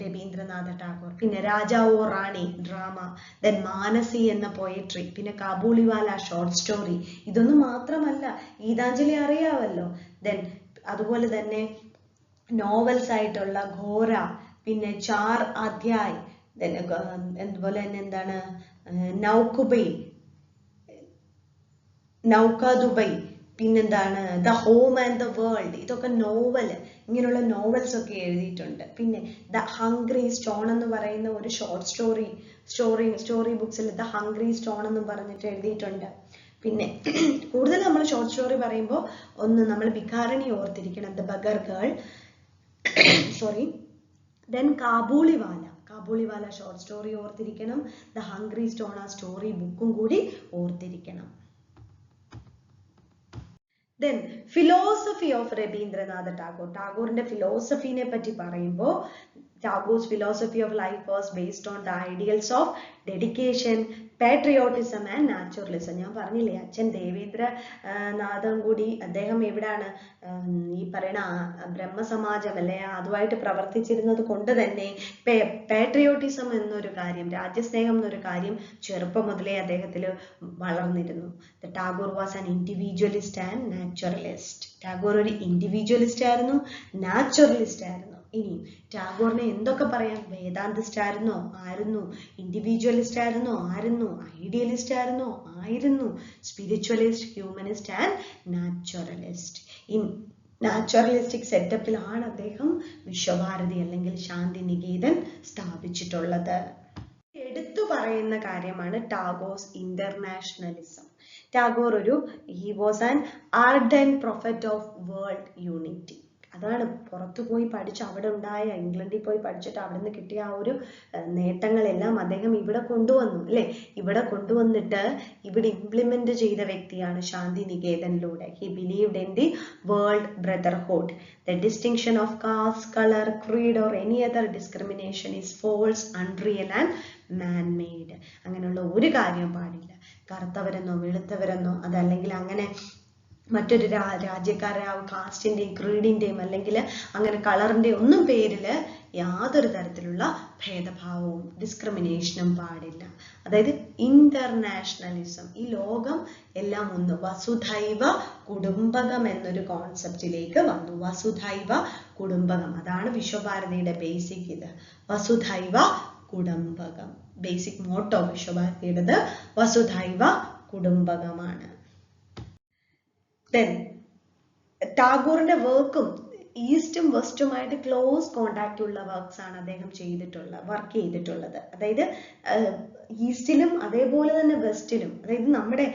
Speaker 1: രവീന്ദ്രനാഥ ടാഗോർ. പിന്നെ രാജാവോ റാണി ഡ്രാമ, ദെൻ മാനസി എന്ന പോയട്രി, പിന്നെ കാബൂളിവാല ഷോർട്ട് സ്റ്റോറി. ഇതൊന്നും മാത്രമല്ല, ഗീതാഞ്ജലി അറിയാമല്ലോ. ദെൻ അതുപോലെ തന്നെ നോവൽസ് ആയിട്ടുള്ള ഘോര, പിന്നെ 4 അധ്യായ്, അതുപോലെ തന്നെ നൗക ദുബൈ, പിന്നെന്താണ് the home and the world. ഇതൊക്കെ നോവല്, ഇങ്ങനെയുള്ള നോവൽസ് ഒക്കെ എഴുതിയിട്ടുണ്ട്. പിന്നെ ദ ഹംഗ്രി സ്റ്റോൺ എന്ന് പറയുന്ന ഒരു ഷോർട്ട് സ്റ്റോറി ബുക്സിൽ ദ ഹംഗ്രി സ്റ്റോൺ എന്ന് പറഞ്ഞിട്ട് എഴുതിയിട്ടുണ്ട്. പിന്നെ കൂടുതൽ നമ്മൾ ഷോർട്ട് സ്റ്റോറി പറയുമ്പോൾ ഒന്ന് നമ്മൾ ഭിഖാരിണി ഓർത്തിരിക്കണം, the bugger girl, then Kabuliwala short story ഓർത്തിരിക്കണം, ദ ഹംഗ്രി സ്റ്റോൺ ആ സ്റ്റോറി ബുക്കും കൂടി ഓർത്തിരിക്കണം. Then philosophy of Rabindranath Tagore. ടാഗോറിന്റെ ഫിലോസഫിനെ പറ്റി പറയുമ്പോൾ Tagore's philosophy of life was based on the ideals of dedication, patriotism and naturalism. ഞാൻ പറഞ്ഞില്ലേ, അച്ഛൻ ദേവേന്ദ്രനാഥും കൂടി അദ്ദേഹം എവിടാണ് ഈ പറയുന്ന ബ്രഹ്മസമാജം അല്ലെ അതുമായിട്ട് പ്രവർത്തിച്ചിരുന്നത് കൊണ്ട് തന്നെ പാട്രിയോട്ടിസം എന്നൊരു കാര്യം, രാജ്യസ്നേഹം എന്നൊരു കാര്യം ചെറുപ്പം മുതലേ അദ്ദേഹത്തിൽ വളർന്നിരുന്നു. Tagore was an individualist and naturalist. Tagore ഒരു ഇൻഡിവിജ്വലിസ്റ്റ് ആയിരുന്നു, നാച്ചുറലിസ്റ്റ് ആയിരുന്നു. ഇനി ടാഗോറിനെ എന്തൊക്കെ പറയാം? വേദാന്തിസ്റ്റ് ആയിരുന്നു, ഇൻഡിവിജ്വലിസ്റ്റ് ആയിരുന്നു, ഐഡിയലിസ്റ്റ് ആയിരുന്നു, സ്പിരിച്വലിസ്റ്റ്, ഹ്യൂമനിസ്റ്റ് ആൻഡ് നാച്ചുറലിസ്റ്റ്. ഈ നാച്ചുറലിസ്റ്റിക് സെറ്റപ്പിലാണ് അദ്ദേഹം വിശ്വഭാരതി അല്ലെങ്കിൽ ശാന്തിനികേതൻ സ്ഥാപിച്ചിട്ടുള്ളത്. എടുത്തു പറയുന്ന കാര്യമാണ് Tagore's ഇന്റർനാഷണലിസം. Tagore he was an ardent prophet of world unity. അതാണ് പുറത്തു പോയി പഠിച്ച് അവിടെ ഉണ്ടായ, ഇംഗ്ലണ്ടിൽ പോയി പഠിച്ചിട്ട് അവിടെ നിന്ന് കിട്ടിയ ആ ഒരു നേട്ടങ്ങളെല്ലാം അദ്ദേഹം ഇവിടെ കൊണ്ടുവന്നു അല്ലെ. ഇവിടെ കൊണ്ടുവന്നിട്ട് ഇവിടെ ഇംപ്ലിമെന്റ് ചെയ്ത വ്യക്തിയാണ് ശാന്തിനികേതനിലൂടെ. He believed in the world brotherhood. The distinction of caste, color, creed or any other discrimination is false, unreal and man-made. അങ്ങനെയുള്ള ഒരു കാര്യം പാടില്ല. കറുത്തവരെന്നോ വെളുത്തവരെന്നോ അതല്ലെങ്കിൽ അങ്ങനെ മറ്റൊരു രാജ്യക്കാരെ കാസ്റ്റിന്റെയും ക്രീഡിന്റെയും അല്ലെങ്കിൽ അങ്ങനെ കളറിന്റെയും ഒന്നും പേരിൽ യാതൊരു തരത്തിലുള്ള ഭേദഭാവവും ഡിസ്ക്രിമിനേഷനും പാടില്ല. അതായത് ഇന്റർനാഷണലിസം, ഈ ലോകം എല്ലാം ഒന്ന്, വസുധൈവ കുടുംബകം എന്നൊരു കോൺസെപ്റ്റിലേക്ക് വന്നു. വസുധൈവ കുടുംബകം, അതാണ് വിശ്വഭാരതിയുടെ ബേസിക് ഇത്, വസുധൈവ കുടുംബകം. ബേസിക് മോട്ടോ വിശ്വഭാരതിയുടേത് വസുധൈവ കുടുംബകമാണ്. ദെൻ ടാഗോറിന്റെ വർക്കും ഈസ്റ്റും വെസ്റ്റുമായിട്ട് ക്ലോസ് കോണ്ടാക്ട് ഉള്ള വർക്ക്സ് ആണ് അദ്ദേഹം വർക്ക് ചെയ്തിട്ടുള്ളത്. അതായത് ഈസ്റ്റിലും അതേപോലെ തന്നെ വെസ്റ്റിലും, അതായത് നമ്മുടെ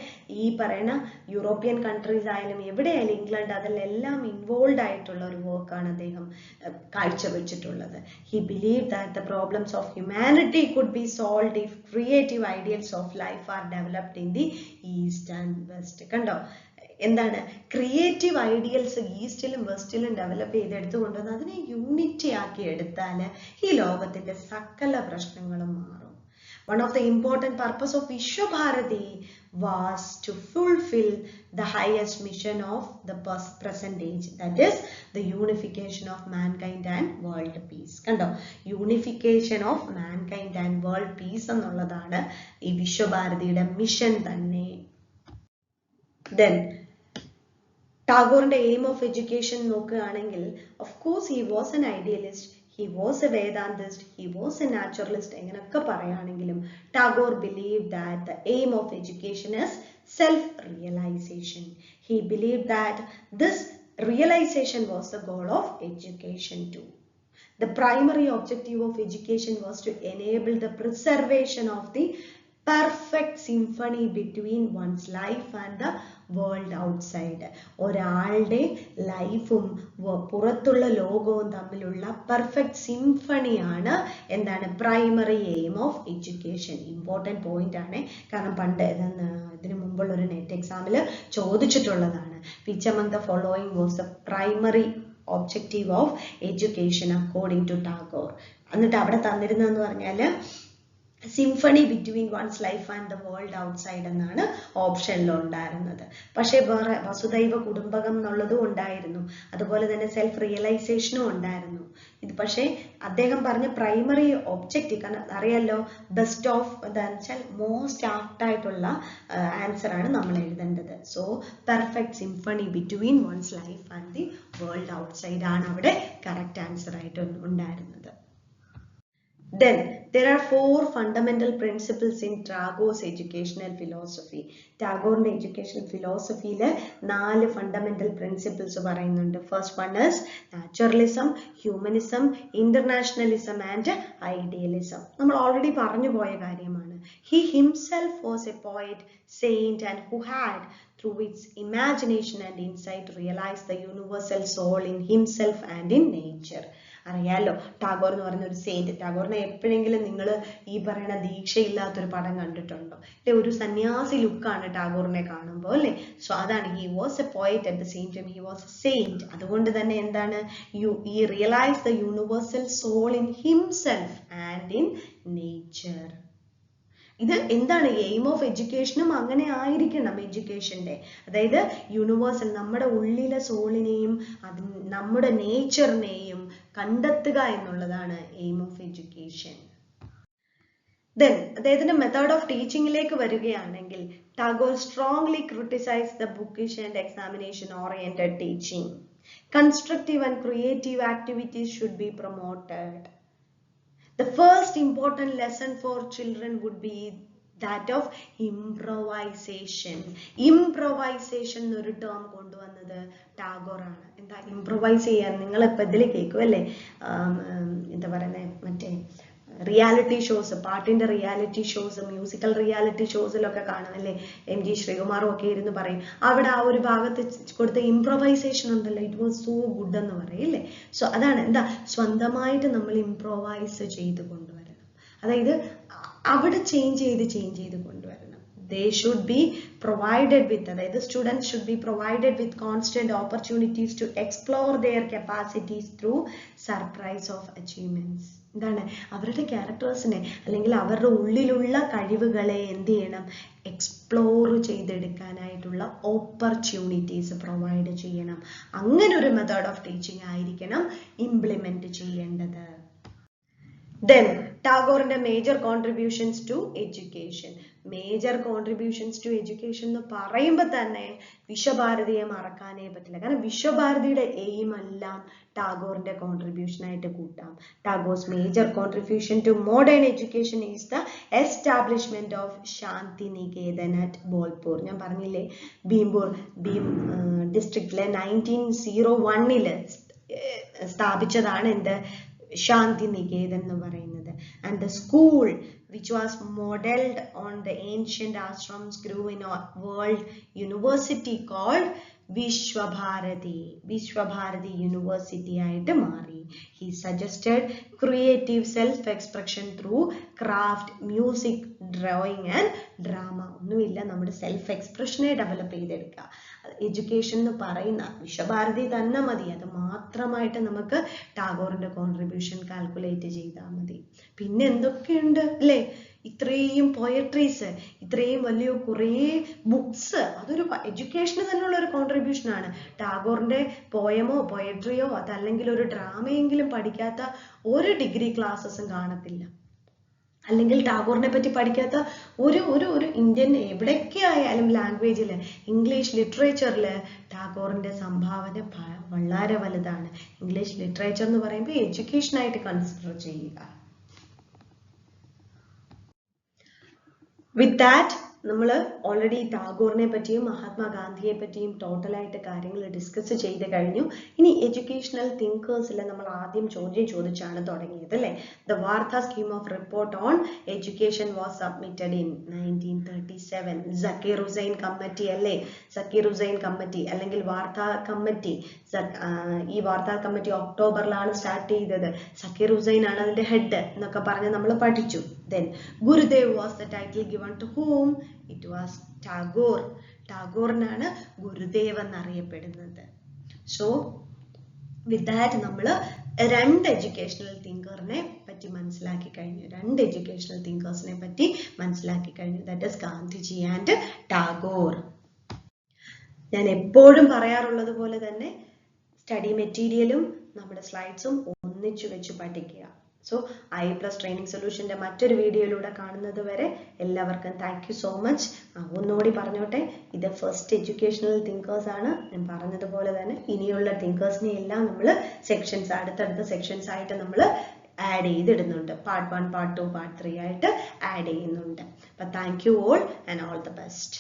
Speaker 1: ഈ പറയുന്ന യൂറോപ്യൻ കൺട്രീസ് ആയാലും എവിടെയായാലും ഇംഗ്ലണ്ട്, അതിലെല്ലാം ഇൻവോൾവ് ആയിട്ടുള്ള ഒരു വർക്കാണ് അദ്ദേഹം കാഴ്ചവെച്ചിട്ടുള്ളത്. He believe that the problems of humanity could be solved if creative ideals of life are developed in the east and west. കണ്ടോ, എന്താണ് ക്രിയേറ്റീവ് ഐഡിയൽസ് ഈസ്റ്റിലും വെസ്റ്റിലും ഡെവലപ്പ് ചെയ്തെടുത്തുകൊണ്ടുവന്ന് അതിനെ യൂണിറ്റി ആക്കി എടുത്താൽ ഈ ലോകത്തിന്റെ സകല പ്രശ്നങ്ങളും മാറും. One of the important purpose of Vishwabharati was to fulfill the highest mission of the present age, that is the unification of mankind and world peace. കണ്ടോ, unification of mankind and world peace എന്നുള്ളതാണ് ഈ വിശ്വഭാരതിയുടെ mission തന്നെ. Then ടാഗോറിന്റെ aim of education നോക്കുകയാണെങ്കിൽ, of course he was an idealist, he was a Vedantist, he was a naturalist, എങ്ങനെയൊക്കെ പറയുകയാണെങ്കിലും Tagore believed that the aim of education is self-realization. He believed that this realization was the goal of education too. The primary objective of education was to enable the preservation of the perfect symphony between one's life and the world outside. ഒരാളുടെ ലൈഫും പുറത്തുള്ള ലോകവും തമ്മിലുള്ള perfect സിംഫണിയാണ് എന്താണ് primary aim of education. Important point ആണ്, കാരണം പണ്ട് ഇതിനു മുമ്പുള്ള ഒരു നെറ്റ് എക്സാമിൽ ചോദിച്ചിട്ടുള്ളതാണ്. Which among the following was the primary objective of education according to Tagore? എന്നിട്ട് അവിടെ തന്നിരുന്നതെന്ന് പറഞ്ഞാൽ symphony between once life and the world outside എന്നാണ് ഓപ്ഷനിൽ ഉണ്ടായിരുന്നത്. പക്ഷേ വേറെ വസുധൈവ കുടുംബകം എന്നുള്ളതും ഉണ്ടായിരുന്നു, അതുപോലെ തന്നെ സെൽഫ് റിയലൈസേഷനും ഉണ്ടായിരുന്നു. ഇത് പക്ഷേ അദ്ദേഹം പറഞ്ഞ പ്രൈമറി ഒബ്ജക്റ്റീവ്, കാരണം അറിയാലോ ബെസ്റ്റ് ഓഫ് എന്താണെന്ന് വെച്ചാൽ മോസ്റ്റ് ആപ്റ്റായിട്ടുള്ള ആൻസർ ആണ് നമ്മൾ എഴുതേണ്ടത്. So perfect symphony between once life and the world outside ആണ് അവിടെ കറക്റ്റ് ആൻസർ ആയിട്ട് ഉണ്ടായിരുന്നത്. Then there are 4 fundamental principles in Tagore's educational philosophy. ടാഗോറിന്റെ എഡ്യൂക്കേഷൻ ഫിലോസഫിയിൽ 4 ഫണ്ടമെന്റൽ പ്രിൻസിപ്പിൾസ് പറയുന്നുണ്ട്. First one is naturalism, humanism, internationalism and idealism. നമ്മൾ already പറഞ്ഞു പോയ കാര്യമാണ്. He himself was a poet, saint and who had through its imagination and insight realized the universal soul in himself and in nature. അറിയാലോ ടാഗോർ എന്ന് പറയുന്ന ഒരു Saint. ടാഗോറിനെ എപ്പോഴെങ്കിലും നിങ്ങൾ ഈ പറയുന്ന ദീക്ഷയില്ലാത്തൊരു പടം കണ്ടിട്ടുണ്ടോ? അല്ലെ, ഒരു സന്യാസി ലുക്കാണ് ടാഗോറിനെ കാണുമ്പോൾ അല്ലെ. സോ അതാണ്, he was A poet at the same time he was A Saint. അതുകൊണ്ട് തന്നെ എന്താണ്, he realized the universal soul in himself and in nature. ഇത് എന്താണ് എയിം ഓഫ് എഡ്യൂക്കേഷനും അങ്ങനെ ആയിരിക്കണം. എഡ്യൂക്കേഷന്റെ അതായത് യൂണിവേഴ്സൽ നമ്മുടെ ഉള്ളിലെ സോളിനെയും നമ്മുടെ നേച്ചറിനെയും കണ്ടെത്തുക എന്നുള്ളതാണ് എയിം ഓഫ് എഡ്യൂക്കേഷൻ. ദെൻ അദ്ദേഹത്തിന്റെ മെത്തേഡ് ഓഫ് ടീച്ചിങ്ങിലേക്ക് വരികയാണെങ്കിൽ Tagore strongly criticise the bookish and examination oriented teaching. Constructive and creative activities should be promoted. The first important lesson for children would be that of improvisation. Improvisation എന്നൊരു term കൊണ്ടുവന്നത് ടാഗോർ ആണ്. എന്താ improvise ചെയ്യാൻ? നിങ്ങൾ ഇപ്പം ഇതിൽ കേൾക്കും അല്ലേ, എന്താ പറയുന്നത്, മറ്റേ റിയാലിറ്റി ഷോസ്, പാട്ടിന്റെ റിയാലിറ്റി ഷോസ്, മ്യൂസിക്കൽ റിയാലിറ്റി ഷോസിലൊക്കെ കാണുമല്ലേ, MG ശ്രീകുമാറും ഒക്കെ ഇരുന്ന് പറയും. അവിടെ ആ ഒരു ഭാഗത്ത് കൊടുത്ത ഇംപ്രൊവൈസേഷൻ ഉണ്ടല്ലോ, ഇറ്റ് വാസ് സോ ഗുഡ് എന്ന് പറയില്ലേ. സോ അതാണ് എന്താ, സ്വന്തമായിട്ട് നമ്മൾ ഇംപ്രൊവൈസ് ചെയ്ത് കൊണ്ടുവരണം. അതായത് അവിടെ ചേഞ്ച് ചെയ്ത് കൊണ്ടുവരണം. They should be provided with, അതായത് students should be provided with constant opportunities to explore their capacities through surprise of achievements. എന്താണ്, അവരുടെ ക്യാരക്ടേഴ്സിനെ അല്ലെങ്കിൽ അവരുടെ ഉള്ളിലുള്ള കഴിവുകളെ എന്ത് ചെയ്യണം, എക്സ്പ്ലോർ ചെയ്തെടുക്കാനായിട്ടുള്ള ഓപ്പർച്യൂണിറ്റീസ് പ്രൊവൈഡ് ചെയ്യണം. അങ്ങനെ ഒരു മെത്തേഡ് ഓഫ് ടീച്ചിങ് ആയിരിക്കണം ഇംപ്ലിമെന്റ് ചെയ്യേണ്ടത്. Then ടാഗോറിന്റെ major contributions to education. Major contributions to education എന്ന് പറയുമ്പോൾ തന്നെ വിശ്വഭാരതിയെ മറക്കാനേ പറ്റില്ല. കാരണം വിശ്വഭാരതിയുടെ എയിം എല്ലാം ടാഗോറിന്റെ കോൺട്രിബ്യൂഷൻ ആയിട്ട് കൂട്ടാം. Tagore's major contribution to modern education is the establishment of Shanti Niketan at Bolpur. ഞാൻ പറഞ്ഞില്ലേ ഭീം ഡിസ്ട്രിക്റ്റിലെ 1901 സ്ഥാപിച്ചതാണ് എന്ത് ശാന്തി നികേതൻ എന്ന് പറയുന്നത്. And the school which was modeled on the ancient ashrams grew in a world university called Vishwabharati. Vishwabharati University ആയിട്ട് മാറി. He suggested creative self-expression through craft, music, drawing and drama. ഒന്നുമില്ല, നമ്മുടെ self എക്സ്പ്രഷനെ develop ചെയ്തെടുക്കുക. Education എന്ന് പറയുന്ന വിശ്വഭാരതി തന്നെ മതി, അത് മാത്രമായിട്ട് നമുക്ക് ടാഗോറിന്റെ കോൺട്രിബ്യൂഷൻ കാൽക്കുലേറ്റ് ചെയ്താൽ മതി. പിന്നെ എന്തൊക്കെയുണ്ട് അല്ലേ, ഇത്രയും പോയട്രീസ്, ഇത്രയും വലിയ കുറേ ബുക്സ്, അതൊരു എഡ്യൂക്കേഷന് തന്നെയുള്ള ഒരു കോൺട്രിബ്യൂഷൻ ആണ്. ടാഗോറിന്റെ പോയമോ പോയട്രിയോ അതല്ലെങ്കിൽ ഒരു ഡ്രാമയെങ്കിലും പഠിക്കാത്ത ഒരു ഡിഗ്രി ക്ലാസ്സസും കാണത്തില്ല. അല്ലെങ്കിൽ ടാഗോറിനെ പറ്റി പഠിക്കാത്ത ഒരു ഇന്ത്യൻ എവിടെയൊക്കെ ആയാലും ലാംഗ്വേജിൽ, ഇംഗ്ലീഷ് ലിറ്ററേച്ചറിൽ ടാഗോറിന്റെ സംഭാവന വളരെ വലുതാണ്. ഇംഗ്ലീഷ് ലിറ്ററേച്ചർ എന്ന് പറയുമ്പോൾ എഡ്യൂക്കേഷനായിട്ട് കൺസിഡർ ചെയ്യുക. വിത്ത് ദാറ്റ് നമ്മൾ ഓൾറെഡി ടാഗോറിനെ പറ്റിയും മഹാത്മാഗാന്ധിയെ പറ്റിയും ടോട്ടലായിട്ട് കാര്യങ്ങൾ ഡിസ്കസ് ചെയ്ത് കഴിഞ്ഞു. ഇനി എഡ്യൂക്കേഷണൽ തിങ്കേഴ്സിൽ നമ്മൾ ആദ്യം ചോദ്യം ചോദിച്ചാണ് തുടങ്ങിയത് അല്ലേ. The Wardha scheme of report on education was submitted in 1937. Zakir Hussain committee അല്ലേ, സക്കീർ ഹുസൈൻ കമ്മിറ്റി അല്ലെങ്കിൽ വാർത്താ കമ്മിറ്റി. ഈ വാർത്താ കമ്മിറ്റി ഒക്ടോബറിലാണ് സ്റ്റാർട്ട് ചെയ്തത്. സക്കീർ ഹുസൈൻ ആണ് അതിന്റെ ഹെഡ് എന്നൊക്കെ പറഞ്ഞ് നമ്മൾ പഠിച്ചു. Then Gurudev was the title given to whom? It was Tagore. ടാഗോറിനാണ് Gurudev എന്നറിയപ്പെടുന്നത്. സോ വിത്ത് ദാറ്റ് നമ്മൾ രണ്ട് എഡ്യൂക്കേഷണൽ തിങ്കറിനെ പറ്റി മനസ്സിലാക്കി കഴിഞ്ഞു, രണ്ട് എഡ്യൂക്കേഷണൽ തിങ്കേഴ്സിനെ പറ്റി മനസ്സിലാക്കി കഴിഞ്ഞു. That is Gandhiji and Tagore. ഞാൻ എപ്പോഴും പറയാറുള്ളത് പോലെ തന്നെ സ്റ്റഡി മെറ്റീരിയലും നമ്മുടെ സ്ലൈഡ്സും ഒന്നിച്ചു വെച്ച് പഠിക്കുക. സോ I+ ട്രെയിനിങ് സൊല്യൂഷന്റെ മറ്റൊരു വീഡിയോയിലൂടെ കാണുന്നത് വരെ എല്ലാവർക്കും താങ്ക് യു സോ മച്ച്. ഒന്നുകൂടി പറഞ്ഞോട്ടെ, ഇത് ഫസ്റ്റ് എഡ്യൂക്കേഷണൽ തിങ്കേഴ്സ് ആണ്. ഞാൻ പറഞ്ഞതുപോലെ തന്നെ ഇനിയുള്ള തിങ്കേഴ്സിനെ എല്ലാം നമ്മൾ സെക്ഷൻസ്, അടുത്തടുത്ത സെക്ഷൻസ് ആയിട്ട് നമ്മൾ ആഡ് ചെയ്തിടുന്നുണ്ട്. പാർട്ട് 1, പാർട്ട് 2, പാർട്ട് 3 ആയിട്ട് ആഡ് ചെയ്യുന്നുണ്ട്. അപ്പം thank you all and all the best.